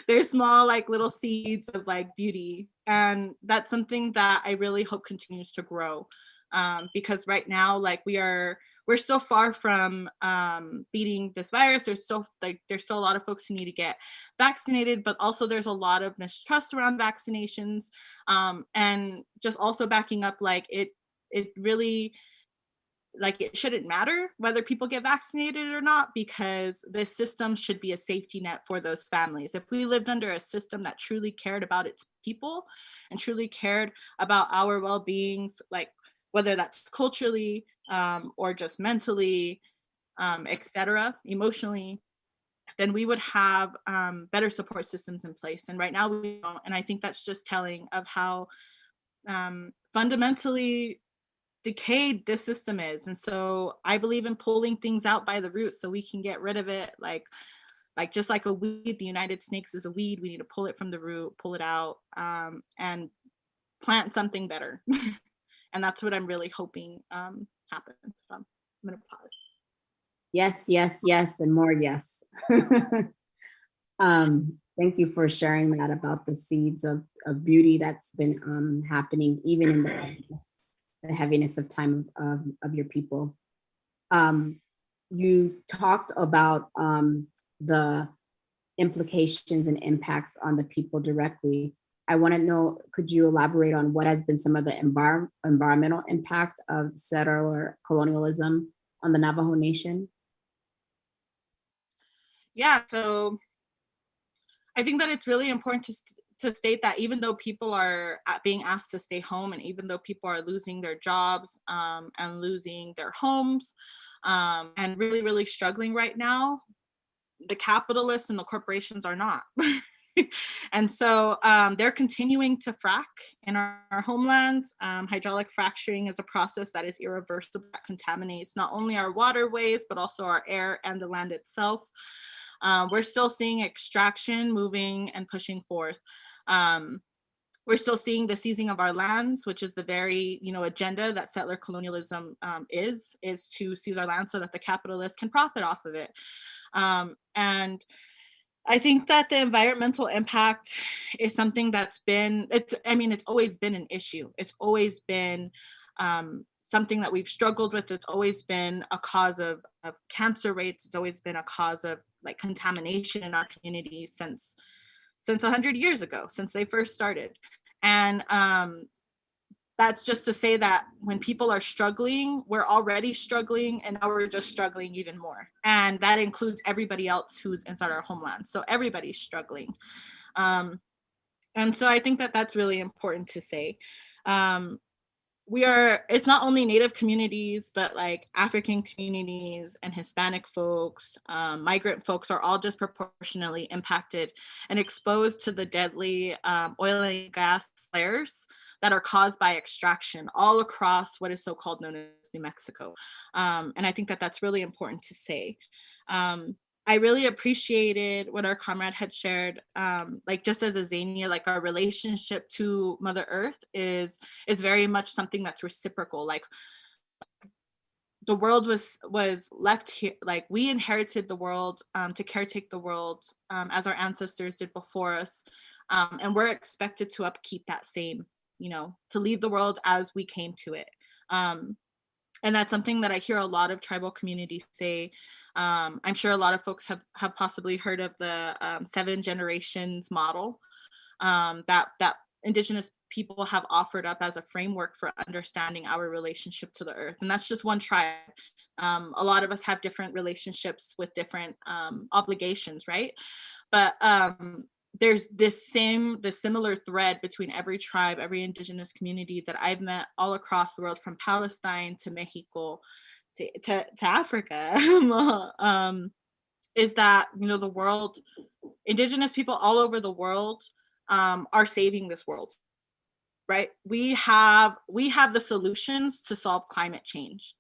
There's small like little seeds of like beauty, and that's something that I really hope continues to grow. because right now, like we're still far from beating this virus. There's still a lot of folks who need to get vaccinated, but also there's a lot of mistrust around vaccinations, and just also backing up, like it really, like it shouldn't matter whether people get vaccinated or not, because this system should be a safety net for those families. If we lived under a system that truly cared about its people and truly cared about our well-beings, like whether that's culturally, or just mentally, etc., emotionally, then we would have better support systems in place. And right now we don't. And I think that's just telling of how fundamentally decayed this system is. And so I believe in pulling things out by the roots so we can get rid of it. Like just like a weed, the United Snakes is a weed. We need to pull it from the root, pull it out, and plant something better. And that's what I'm really hoping happens. So I'm gonna pause. Yes, yes, yes, and more yes. Thank you for sharing that about the seeds of beauty that's been happening even in the heaviness of time of your people. You talked about the implications and impacts on the people directly. I want to know, could you elaborate on what has been some of the environmental impact of settler colonialism on the Navajo Nation? Yeah, so I think that it's really important to state that even though people are being asked to stay home, and even though people are losing their jobs, and losing their homes, and really, really struggling right now, the capitalists and the corporations are not. And so they're continuing to frack in our homelands. Hydraulic fracturing is a process that is irreversible, that contaminates not only our waterways, but also our air and the land itself. We're still seeing extraction moving and pushing forth. We're still seeing the seizing of our lands, which is the very, agenda that settler colonialism is to seize our land so that the capitalists can profit off of it. And I think that the environmental impact is something that's been, it's always been an issue. It's always been something that we've struggled with. It's always been a cause of cancer rates. It's always been a cause of like contamination in our communities since 100 years ago, since they first started. And that's just to say that when people are struggling, we're already struggling, and now we're just struggling even more. And that includes everybody else who's inside our homeland. So everybody's struggling. And so I think that that's really important to say. It's not only Native communities, but like African communities and Hispanic folks, migrant folks are all disproportionately impacted and exposed to the deadly oil and gas flares that are caused by extraction all across what is so-called known as New Mexico. And I think that that's really important to say. I really appreciated what our comrade had shared, like just as Azania, like our relationship to Mother Earth is very much something that's reciprocal. Like the world was left here, like we inherited the world to caretake the world as our ancestors did before us. And we're expected to upkeep that same, to leave the world as we came to it. And that's something that I hear a lot of tribal communities say. I'm sure a lot of folks have possibly heard of the 7 generations model that Indigenous people have offered up as a framework for understanding our relationship to the earth. And that's just one tribe. A lot of us have different relationships with different obligations, right? But there's this similar thread between every tribe, every Indigenous community that I've met all across the world, from Palestine to Mexico to Africa, is that, the world, Indigenous people all over the world are saving this world, right? We have the solutions to solve climate change,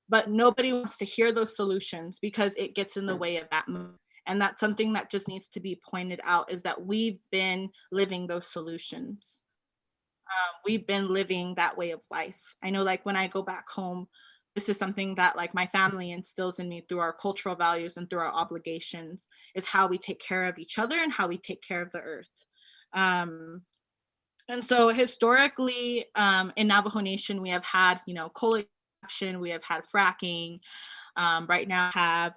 but nobody wants to hear those solutions because it gets in the way of that move. And that's something that just needs to be pointed out, is that we've been living those solutions. We've been living that way of life. I know, like when I go back home, this is something that like my family instills in me through our cultural values and through our obligations, is how we take care of each other and how we take care of the earth. And so historically, in Navajo Nation, we have had, coal extraction, we have had fracking, right now have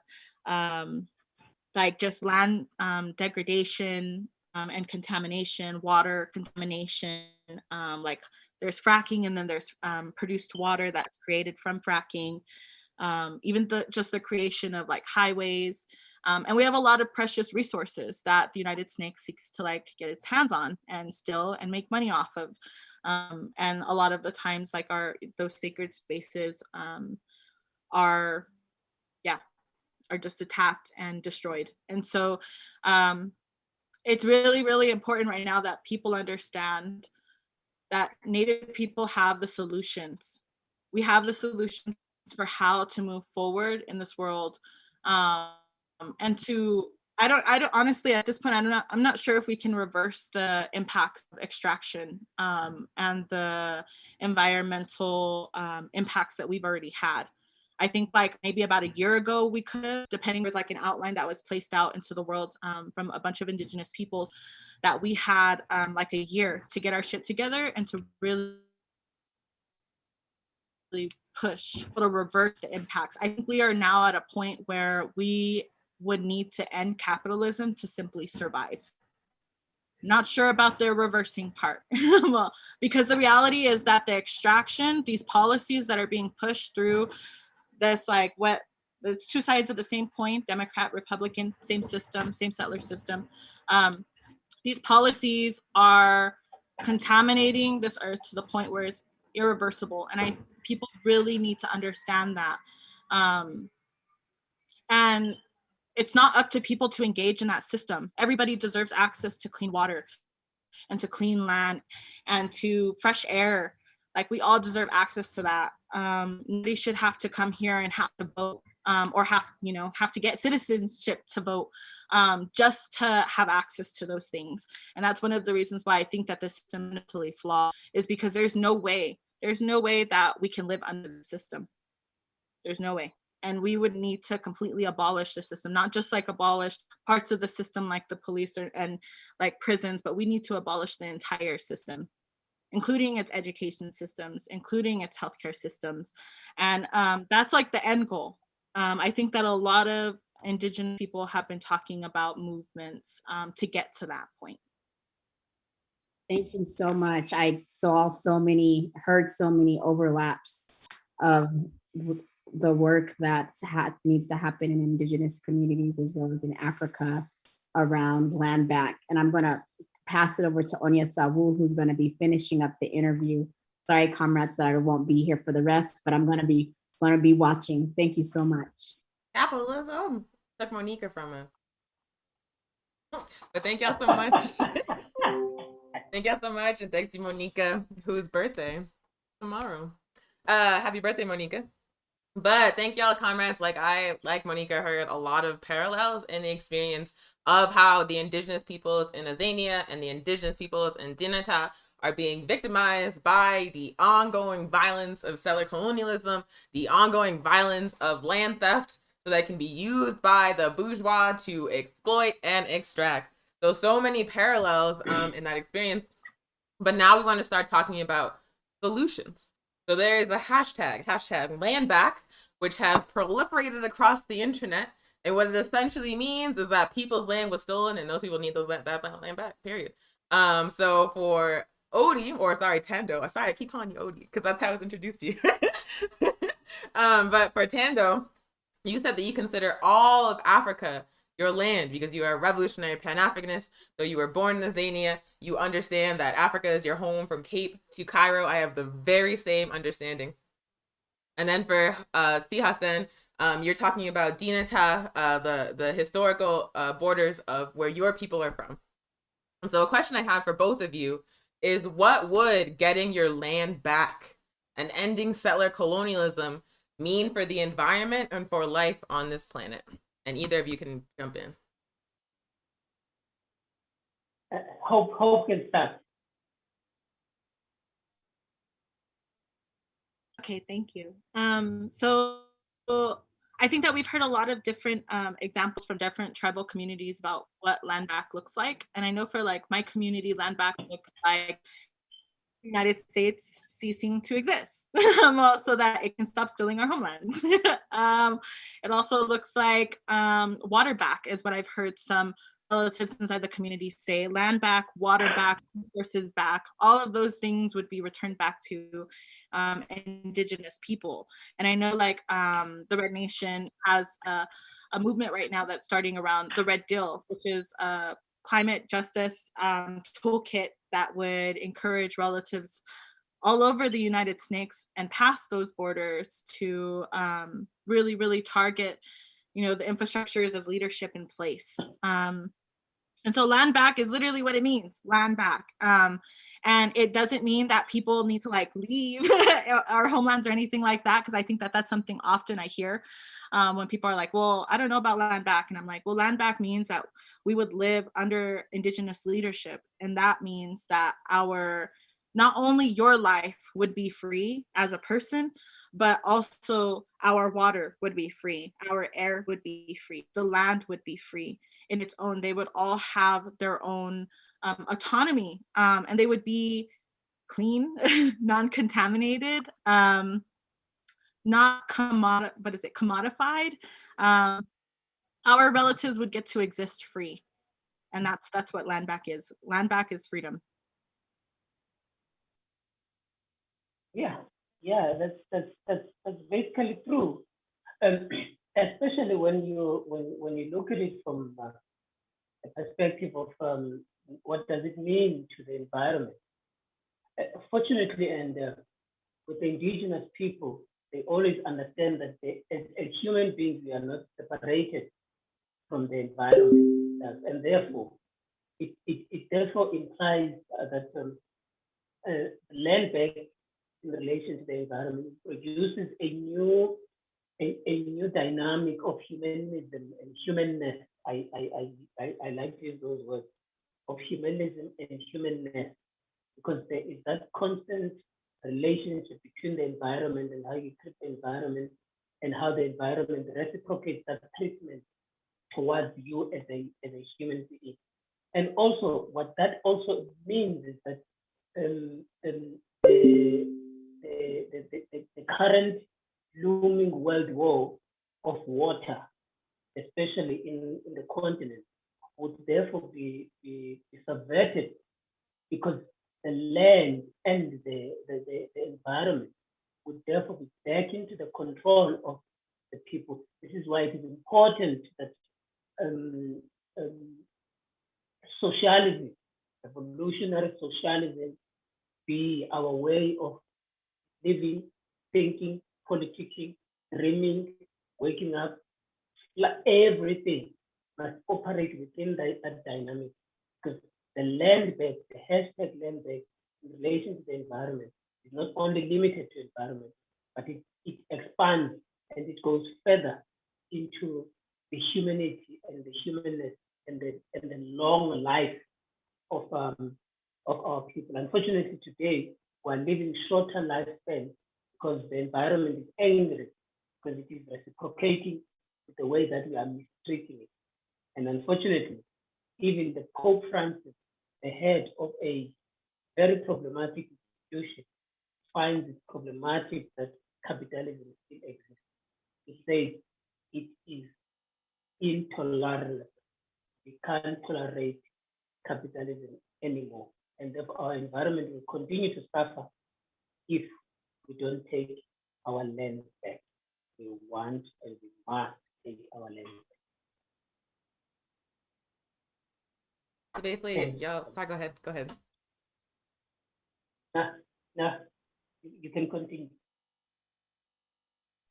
like just land degradation and contamination, water contamination. Like there's fracking, and then there's produced water that's created from fracking. Even just the creation of like highways. And we have a lot of precious resources that the United Snake seeks to like get its hands on and steal and make money off of. And a lot of the times, like those sacred spaces are, yeah, are just attacked and destroyed. And so it's really, really important right now that people understand that Native people have the solutions. We have the solutions for how to move forward in this world. And to, I don't honestly at this point, I'm not sure if we can reverse the impacts of extraction and the environmental impacts that we've already had. I think like maybe about a year ago we could have, depending, was like an outline that was placed out into the world from a bunch of indigenous peoples, that we had like a year to get our shit together and to really push to reverse the impacts. I think we are now at a point where we would need to end capitalism to simply survive. Not sure about the reversing part. Well, because the reality is that the extraction, these policies that are being pushed through this, like what, it's two sides of the same coin, Democrat, Republican, same system, same settler system. These policies are contaminating this earth to the point where it's irreversible. And people really need to understand that. And it's not up to people to engage in that system. Everybody deserves access to clean water and to clean land and to fresh air. Like we all deserve access to that. Nobody should have to come here and have to vote or have to get citizenship to vote just to have access to those things. And that's one of the reasons why I think that the system is mentally flawed, is because there's no way that we can live under the system. There's no way. And we would need to completely abolish the system, not just like abolish parts of the system like the police and like prisons, but we need to abolish the entire system, including its education systems, including its healthcare systems. And that's like the end goal. I think that a lot of indigenous people have been talking about movements to get to that point. Thank you so much. I heard so many overlaps of the work that needs to happen in indigenous communities as well as in Africa around land back. And I'm going to pass it over to Onya Sawu, who's going to be finishing up the interview. Sorry, comrades, that I won't be here for the rest, but I'm going to be watching. Thank you so much. Capitalism took Monica from us. But thank y'all so much. Thank y'all so much, and thanks to Monica, whose birthday tomorrow. Happy birthday, Monica. But thank y'all, comrades. Like Monica, heard a lot of parallels in the experience of how the indigenous peoples in Azania and the indigenous peoples in Dinata are being victimized by the ongoing violence of settler colonialism, the ongoing violence of land theft, so that can be used by the bourgeois to exploit and extract. So many parallels in that experience. But now we want to start talking about solutions. So there is a hashtag #landback, which has proliferated across the internet. And what it essentially means is that people's land was stolen and those people need that land back, period. So for Tando, I keep calling you Odie because that's how I was introduced to you. But for Tando, you said that you consider all of Africa your land because you are a revolutionary Pan-Africanist. Though you were born in Azania, you understand that Africa is your home from Cape to Cairo. I have the very same understanding. And then for Sihasen, you're talking about Dinata, the historical borders of where your people are from. And so a question I have for both of you is, what would getting your land back and ending settler colonialism mean for the environment and for life on this planet? And either of you can jump in. Hope can start. Okay, thank you. So I think that we've heard a lot of different examples from different tribal communities about what land back looks like. And I know for like my community, land back looks like United States ceasing to exist, so that it can stop stealing our homelands. It also looks like water back is what I've heard some relatives inside the community say. Land back, water back, resources back. All of those things would be returned back to Indigenous people. And I know like the Red Nation has a movement right now that's starting around the Red Deal, which is a climate justice toolkit that would encourage relatives all over the United States and past those borders to really, really target, the infrastructures of leadership in place. And so land back is literally what it means, land back. And it doesn't mean that people need to like leave our homelands or anything like that, because I think that that's something often I hear when people are like, well, I don't know about land back. And I'm like, well, land back means that we would live under Indigenous leadership. And that means that not only your life would be free as a person, but also our water would be free, our air would be free, the land would be free in its own. They would all have their own autonomy, and they would be clean, non-contaminated, not commodified. Our relatives would get to exist free, and that's what land back is. Land back is freedom. Yeah, yeah, that's basically true. Especially when you look at it from the perspective of what does it mean to the environment. Fortunately, and with the indigenous people, they always understand that as human beings, we are not separated from the environment, and therefore, it therefore implies that land back in relation to the environment produces a new dynamic of humanism and humanness. I like to use those words of humanism and humanness, because there is that constant relationship between the environment and how you treat the environment, and how the environment reciprocates that treatment towards you as a human being. And also, what that also means is that the current looming world war of water, especially in the continent, would therefore be subverted, because the land and the environment would therefore be back into the control of the people. This is why it is important that socialism, evolutionary socialism, be our way of living, thinking, politicking, dreaming, waking up. Everything must operate within that dynamic, because the land back, the hashtag land back in relation to the environment is not only limited to environment, but it expands and it goes further into the humanity and the humanness and the long life of our people. Unfortunately, today we are living shorter lifespan because the environment is angry, because it is reciprocating with the way that we are mistreating it. And unfortunately, even the Pope Francis, the head of a very problematic institution, finds it problematic that capitalism still exists. He says it is intolerable. We can't tolerate capitalism anymore. And therefore, our environment will continue to suffer if we don't take our land back. We want and we must take our land back. So basically, sorry, go ahead. Now, you can continue.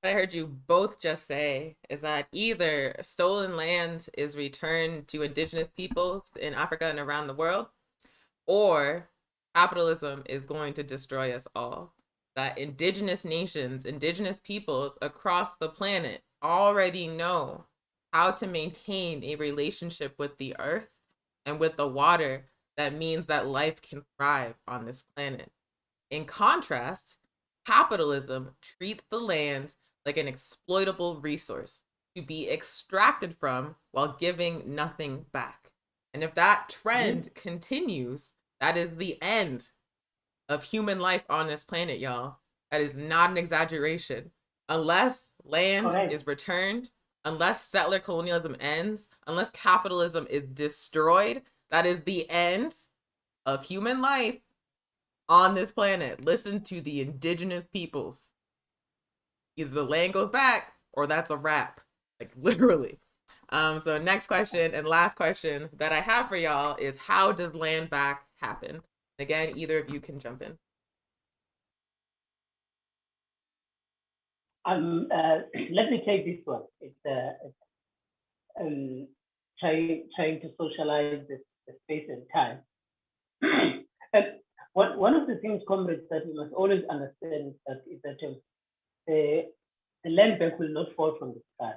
What I heard you both just say is that either stolen land is returned to indigenous peoples in Africa and around the world, or capitalism is going to destroy us all. That indigenous nations, indigenous peoples across the planet already know how to maintain a relationship with the earth and with the water that means that life can thrive on this planet. In contrast, capitalism treats the land like an exploitable resource to be extracted from while giving nothing back. And if that trend continues, that is the end of human life on this planet, y'all. That is not an exaggeration. Unless land Correct. is returned, unless settler colonialism ends, unless capitalism is destroyed, that is the end of human life on this planet. Listen to the indigenous peoples. Either the land goes back or that's a wrap. Like literally. So next question and last question that I have for y'all is, how does land back happen? Again, either of you can jump in. Let me take this one. It's trying to socialize the space and time. And one of the things, comrades, that we must always understand is that the land bank will not fall from the sky.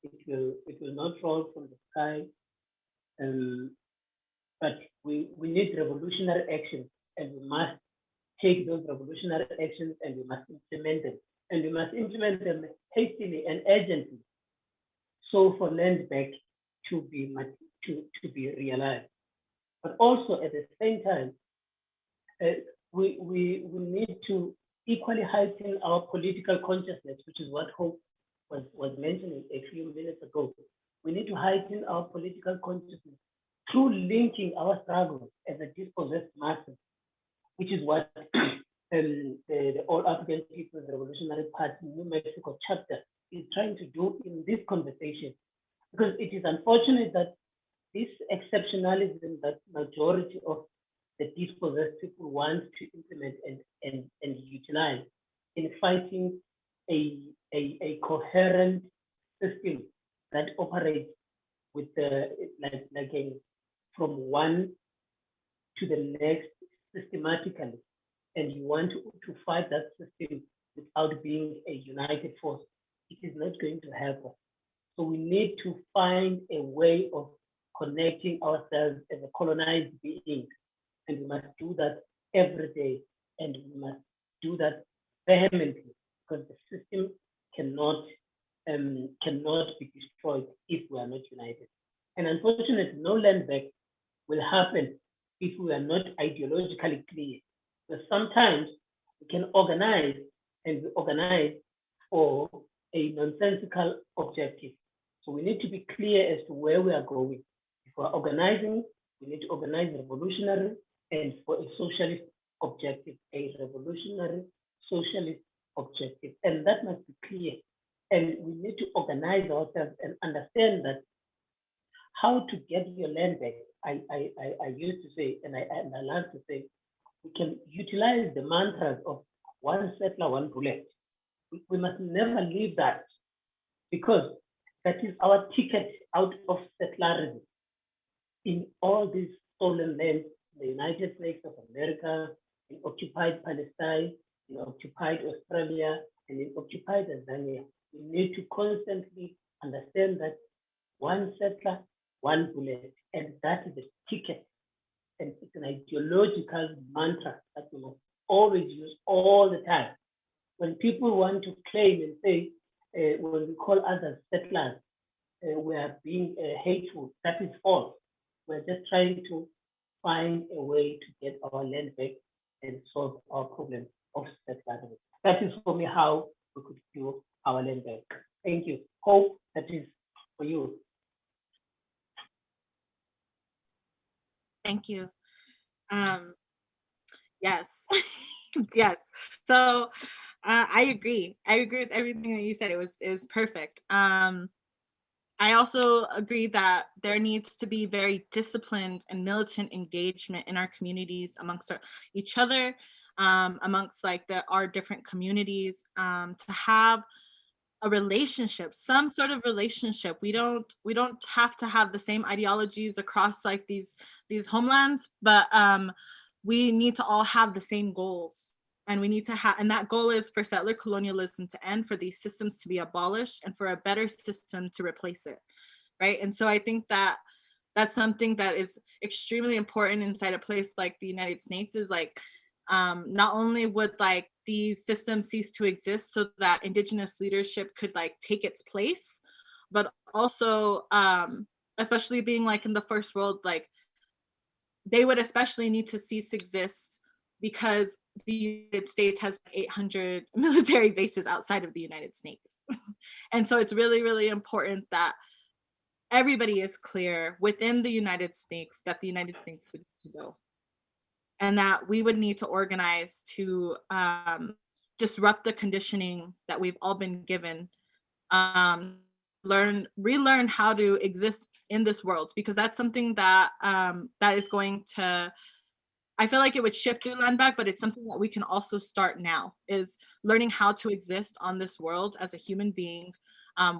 It will not fall from the sky. But we need revolutionary action, and we must take those revolutionary actions and we must implement them. And we must implement them hastily and urgently, so for land back to be realized. But also at the same time, we need to equally heighten our political consciousness, which is what Hope was mentioning a few minutes ago. We need to heighten our political consciousness through linking our struggles as a dispossessed masses, which is what the All African People's Revolutionary Party New Mexico chapter is trying to do in this conversation. Because it is unfortunate that this exceptionalism that majority of the dispossessed people want to implement and utilize in fighting a coherent system that operates with from one to the next systematically, and you want to fight that system without being a united force, it is not going to help us. So we need to find a way of connecting ourselves as a colonized being, and we must do that every day, and we must do that vehemently, because the system cannot be destroyed if we are not united. And unfortunately, no land back will happen if we are not ideologically clear. Because sometimes we can organize, and we organize for a nonsensical objective. So we need to be clear as to where we are going. If we're organizing, we need to organize revolutionary and for a socialist objective, a revolutionary socialist objective. And that must be clear. And we need to organize ourselves and understand that how to get your land back. I used to say, and I learned to say, we can utilize the mantras of one settler, one bullet. We must never leave that, because that is our ticket out of settlerism. In all these stolen lands, the United States of America, in occupied Palestine, in occupied Australia, and in occupied Azania, we need to constantly understand that one settler, one bullet, and that is the ticket. And it's an ideological mantra that we must always use all the time. When people want to claim and say, when we call others settlers, we are being hateful, that is false. We're just trying to find a way to get our land back and solve our problem of settlement. That is for me how we could do our land back. Thank you. Hope that is for you. Thank you. Yes, yes. So I agree. I agree with everything that you said. It was perfect. I also agree that there needs to be very disciplined and militant engagement in our communities amongst each other, amongst like our different communities, to have a relationship, some sort of relationship. We don't have to have the same ideologies across like these homelands, but we need to all have the same goals. And we need to have, and that goal is for settler colonialism to end, for these systems to be abolished, and for a better system to replace it, right? And so I think that that's something that is extremely important inside a place like the United States, is like, not only would like these systems cease to exist so that indigenous leadership could like take its place, but also, especially being like in the first world, like they would especially need to cease to exist because the United States has 800 military bases outside of the United States. And so it's really, really important that everybody is clear within the United States that the United States would need to go, and that we would need to organize to disrupt the conditioning that we've all been given, relearn how to exist in this world, because that's something that that is going to, I feel like it would shift through land back, but it's something that we can also start now, is learning how to exist on this world as a human being,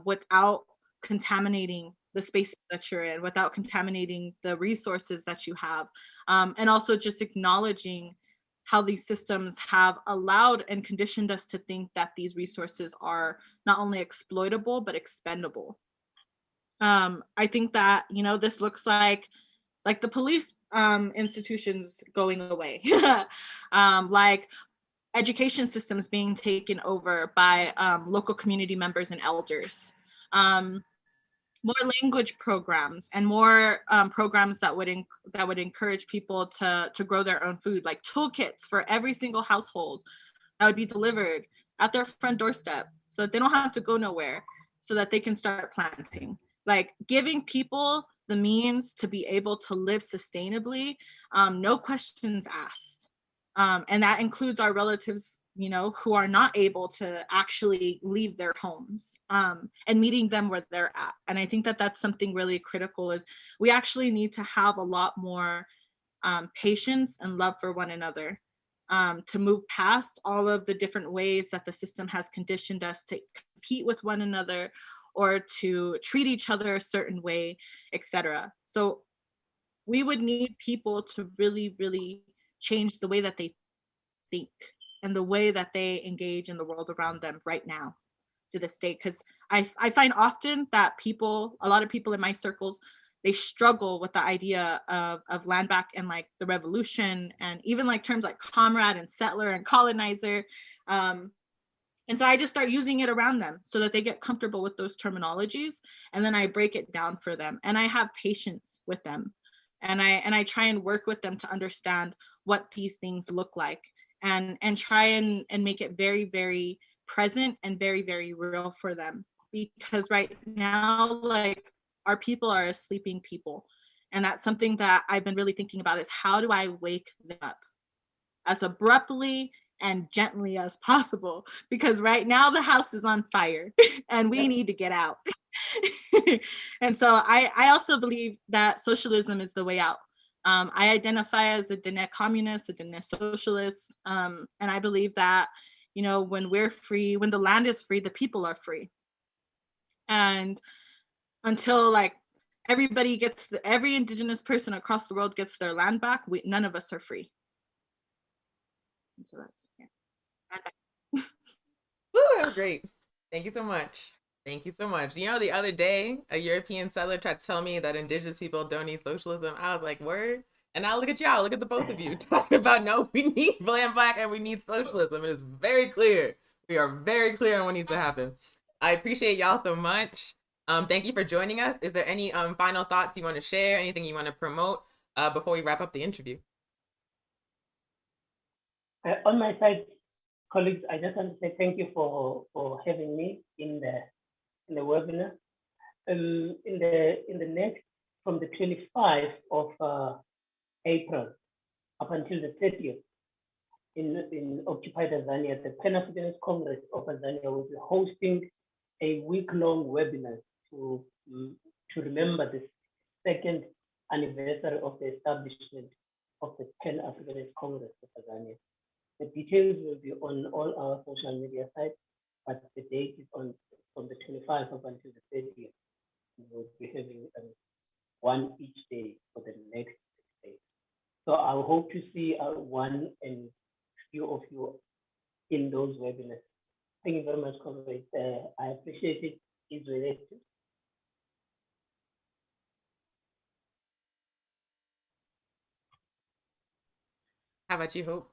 without contaminating the space that you're in, without contaminating the resources that you have, and also just acknowledging how these systems have allowed and conditioned us to think that these resources are not only exploitable but expendable. I think that, you know, this looks like the police institutions going away, like education systems being taken over by local community members and elders, more language programs, and more programs that would encourage people to grow their own food, like toolkits for every single household that would be delivered at their front doorstep, so that they don't have to go nowhere, so that they can start planting. Like giving people the means to be able to live sustainably, no questions asked. And that includes our relatives, you know, who are not able to actually leave their homes, and meeting them where they're at. And I think that that's something really critical, is we actually need to have a lot more patience and love for one another, to move past all of the different ways that the system has conditioned us to compete with one another, or to treat each other a certain way, etc. So we would need people to really, really change the way that they think and the way that they engage in the world around them right now, to this day. Because I find often that a lot of people in my circles, they struggle with the idea of land back and like the revolution, and even like terms like comrade and settler and colonizer. And so I just start using it around them so that they get comfortable with those terminologies. And then I break it down for them. And I have patience with them. And I try and work with them to understand what these things look like, and try and make it very, very present and very, very real for them. Because right now, like, our people are a sleeping people. And that's something that I've been really thinking about, is how do I wake them up as abruptly and gently as possible, because right now the house is on fire and we need to get out. And so I also believe that socialism is the way out. I identify as a Dene communist, a Dene socialist, and I believe that, you know, when we're free, when the land is free, the people are free. And until like every indigenous person across the world gets their land back, none of us are free. So that's, yeah. Woo, that was great. Thank you so much. Thank you so much. You know, the other day, a European settler tried to tell me that indigenous people don't need socialism. I was like, word? And now look at y'all, look at the both of you talking about, no, we need land back and we need socialism. It is very clear. We are very clear on what needs to happen. I appreciate y'all so much. Thank you for joining us. Is there any final thoughts you want to share? Anything you want to promote before we wrap up the interview? On my side, colleagues, I just want to say thank you for having me in the webinar. In the next, from the 25th of April up until the 30th, in occupied Azania, the Pan-Africanist Congress of Azania will be hosting a week-long webinar to remember the second anniversary of the establishment of the Pan-Africanist Congress of Azania. The details will be on all our social media sites, but the date is from the 25th up until the 30th. We'll be having one each day for the next 6 days. So I hope to see one and few of you in those webinars. Thank you very much, comrades. I appreciate it. It's related. How about you, Hope?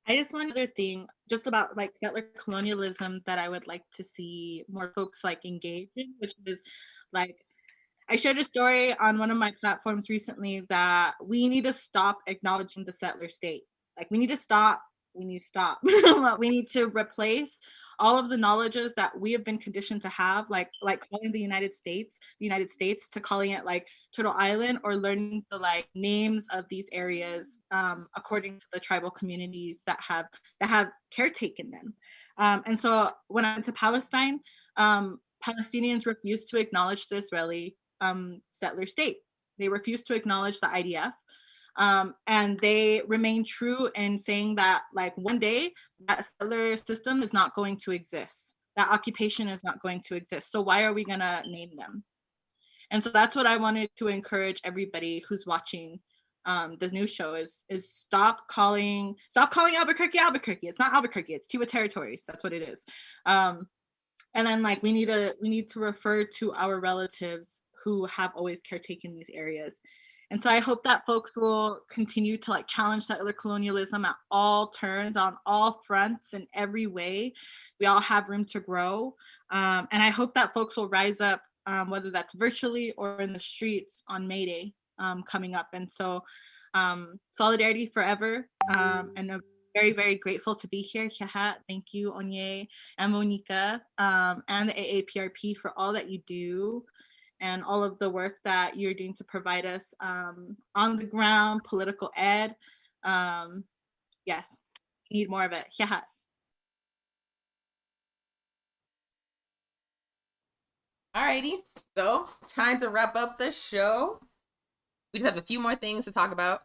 I just one other thing, just about like settler colonialism, that I would like to see more folks like engage in, which is like I shared a story on one of my platforms recently that we need to stop acknowledging the settler state. Like we need to stop. We need to stop. We need to replace all of the knowledges that we have been conditioned to have, like calling the United States, to calling it like Turtle Island, or learning the like names of these areas according to the tribal communities that have caretaken them. And so when I went to Palestine, Palestinians refused to acknowledge the Israeli settler state. They refused to acknowledge the IDF. And they remain true in saying that like one day that settler system is not going to exist. That occupation is not going to exist. So why are we gonna name them? And so that's what I wanted to encourage everybody who's watching the news show is stop calling Albuquerque Albuquerque. It's not Albuquerque, it's Tiwa territories. That's what it is. And then like we need to refer to our relatives who have always caretaken these areas. And so I hope that folks will continue to like challenge settler colonialism at all turns, on all fronts, in every way. We all have room to grow. And I hope that folks will rise up, whether that's virtually or in the streets on May Day coming up. And so solidarity forever. And I'm very, very grateful to be here. Thank you, Onye and Monica, and the AAPRP for all that you do, and all of the work that you're doing to provide us on the ground political ed. Yes, we need more of it. Alrighty, so time to wrap up the show. We just have a few more things to talk about.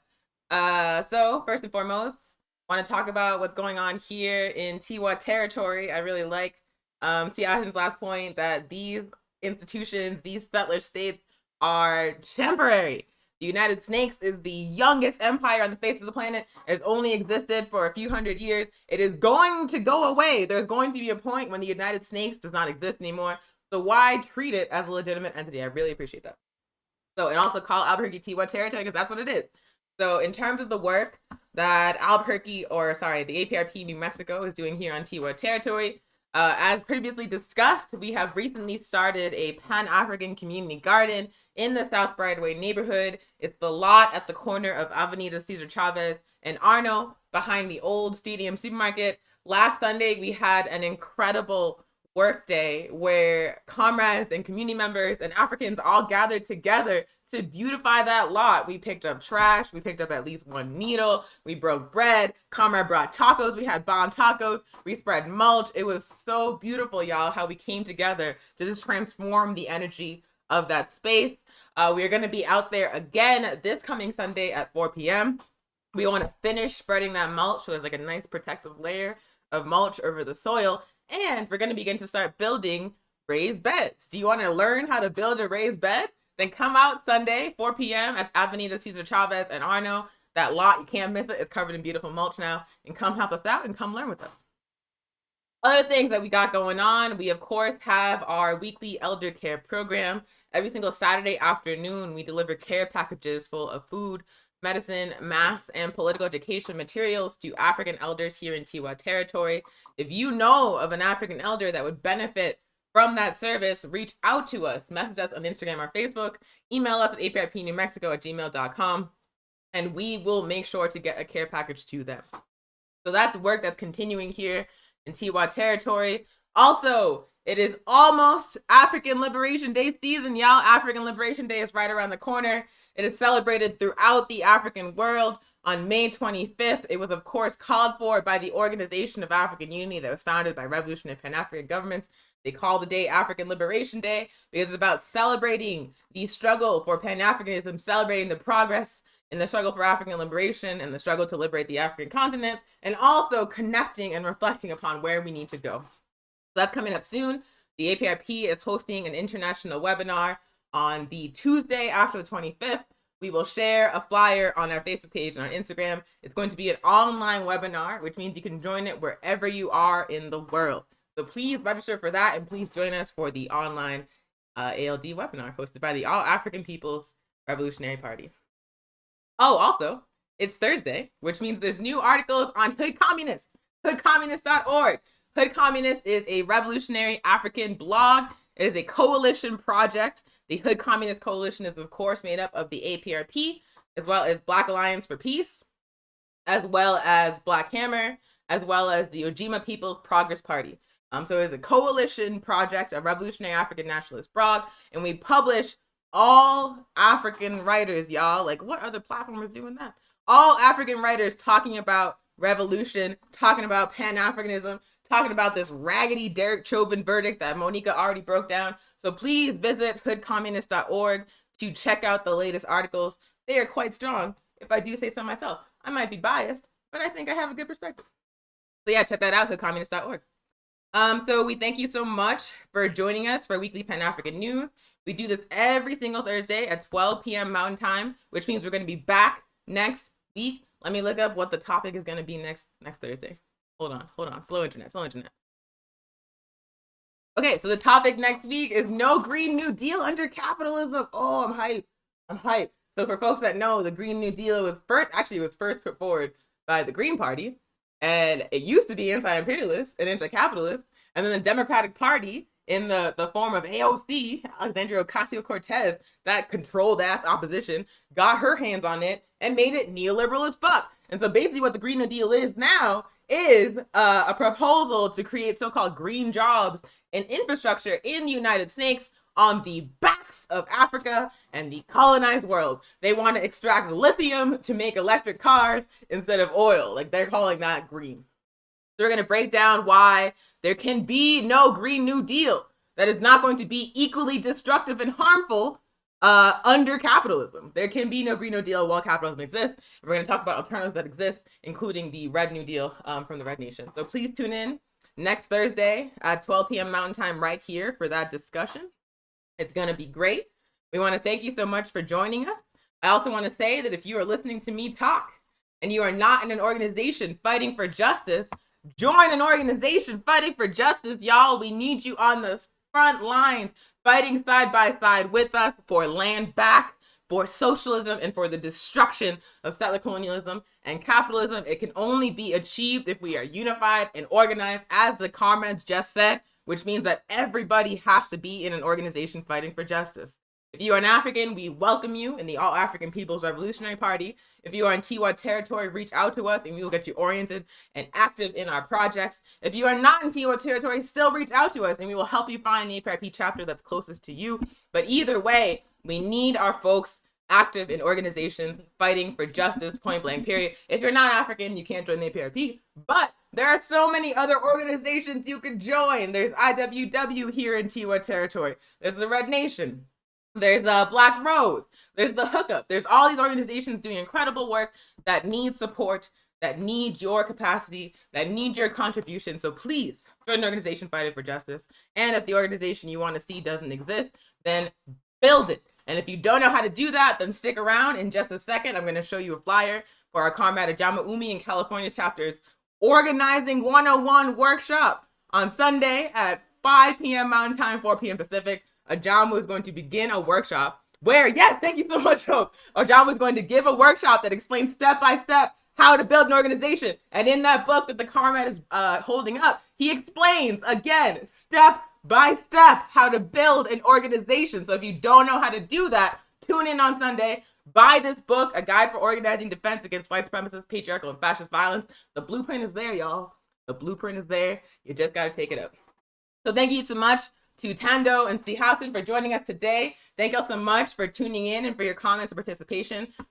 So first and foremost, want to talk about what's going on here in Tiwa territory. I really like Siahin's last point that these institutions, these settler states, are temporary. The United Snakes is the youngest empire on the face of the planet. It's only existed for a few hundred years. It is going to go away. There's going to be a point when the United Snakes does not exist anymore. So why treat it as a legitimate entity? I really appreciate that. So, and also call Albuquerque Tiwa territory, because that's what it is. So in terms of the work that the APRP New Mexico is doing here on Tiwa territory, as previously discussed, we have recently started a Pan-African community garden in the South Broadway neighborhood. It's the lot at the corner of Avenida Cesar Chavez and Arno, behind the old Stadium Supermarket. Last Sunday, we had an incredible work day where comrades and community members and Africans all gathered together to beautify that lot. We picked up trash. We picked up at least one needle. We broke bread. Comrade brought tacos. We had bomb tacos. We spread mulch. It was so beautiful, y'all, how we came together to just transform the energy of that space. We are going to be out there again this coming Sunday at 4 p.m. We want to finish spreading that mulch so there's like a nice protective layer of mulch over the soil. And we're going to begin to start building raised beds. Do you want to learn how to build a raised bed? Then come out Sunday, 4 p.m. at Avenida Cesar Chavez and Arno. That lot, you can't miss it. It's covered in beautiful mulch now. And come help us out and come learn with us. Other things that we got going on, we of course have our weekly elder care program. Every single Saturday afternoon, we deliver care packages full of food, medicine, mass, and political education materials to African elders here in Tiwa territory. If you know of an African elder that would benefit from that service, reach out to us. Message us on Instagram or Facebook. Email us at aprpnewmexico@gmail.com, and we will make sure to get a care package to them. So that's work that's continuing here in Tiwa territory. Also, it is almost African Liberation Day season, y'all. African Liberation Day is right around the corner. It is celebrated throughout the African world on May 25th. It was, of course, called for by the Organization of African Unity that was founded by revolutionary Pan-African governments. They call the day African Liberation Day because it's about celebrating the struggle for Pan-Africanism, celebrating the progress in the struggle for African liberation and the struggle to liberate the African continent, and also connecting and reflecting upon where we need to go. So that's coming up soon. The APRP is hosting an international webinar on the Tuesday after the 25th. We will share a flyer on our Facebook page and on Instagram. It's going to be an online webinar, which means you can join it wherever you are in the world. So please register for that, and please join us for the online ALD webinar hosted by the All African People's Revolutionary Party. Oh, also, it's Thursday, which means there's new articles on Hood Communist, hoodcommunist.org. Hood Communist is a revolutionary African blog. It is a coalition project The Hood Communist Coalition is, of course, made up of the APRP, as well as Black Alliance for Peace, as well as Black Hammer, as well as the Ojima People's Progress Party. So it's a coalition project, a revolutionary African nationalist blog, and we publish all African writers, y'all. Like, what other platform is doing that? All African writers talking about revolution, talking about Pan-Africanism, talking about this raggedy Derek Chauvin verdict that Monica already broke down. So please visit hoodcommunist.org to check out the latest articles. They are quite strong, if I do say so myself. I might be biased, but I think I have a good perspective. So yeah, check that out, hoodcommunist.org. So we thank you so much for joining us for weekly Pan-African news. We do this every single Thursday at 12 p.m. Mountain Time, which means we're going to be back next week. Let me look up what the topic is going to be next Thursday. Hold on. Slow internet. Okay, so the topic next week is no Green New Deal under capitalism. Oh, I'm hyped. So for folks that know, the Green New Deal was first put forward by the Green Party, and it used to be anti-imperialist and anti-capitalist, and then the Democratic Party, in the form of AOC, Alexandria Ocasio-Cortez, that controlled ass opposition, got her hands on it and made it neoliberal as fuck. And so basically what the Green New Deal is now is a proposal to create so-called green jobs and infrastructure in the United States on the backs of Africa and the colonized world. They want to extract lithium to make electric cars instead of oil. Like, they're calling that green. So we're going to break down why there can be no Green New Deal that is not going to be equally destructive and harmful under capitalism. There can be no Green New Deal while capitalism exists. We're going to talk about alternatives that exist, including the Red New Deal from the Red Nation. So please tune in next Thursday at 12 p.m. Mountain Time right here for that discussion. It's going to be great. We want to thank you so much for joining us. I also want to say that if you are listening to me talk and you are not in an organization fighting for justice, join an organization fighting for justice, y'all. We need you on the front lines, fighting side by side with us for land back, for socialism, and for the destruction of settler colonialism and capitalism. It can only be achieved if we are unified and organized, as the comrades just said, which means that everybody has to be in an organization fighting for justice. If you are an African, we welcome you in the All African People's Revolutionary Party. If you are in Tiwa territory, reach out to us and we will get you oriented and active in our projects. If you are not in Tiwa territory, still reach out to us and we will help you find the APRP chapter that's closest to you. But either way, we need our folks active in organizations fighting for justice, point blank, period. If you're not African, you can't join the APRP, but there are so many other organizations you could join. There's IWW here in Tiwa territory. There's the Red Nation. There's the Black Rose. There's the Hookup. There's all these organizations doing incredible work that need support, that need your capacity, that need your contribution. So please join an organization fighting for justice. And if the organization you want to see doesn't exist, then build it. And if you don't know how to do that, then stick around. In just a second, I'm going to show you a flyer for our comrade Ajama Umi in California chapter's Organizing 101 workshop on Sunday at 5 p.m. Mountain Time, 4 p.m. Pacific. Ajama is going to begin a workshop where, yes, thank you so much, Hope. Ajama is going to give a workshop that explains step by step how to build an organization. And in that book that the comrade is holding up, he explains, again, step by step, how to build an organization. So if you don't know how to do that, tune in on Sunday. Buy this book, A Guide for Organizing Defense Against White Supremacist, Patriarchal, and Fascist Violence. The blueprint is there, y'all. The blueprint is there. You just got to take it up. So thank you so much to Tando and Steve Housen for joining us today. Thank you all so much for tuning in and for your comments and participation.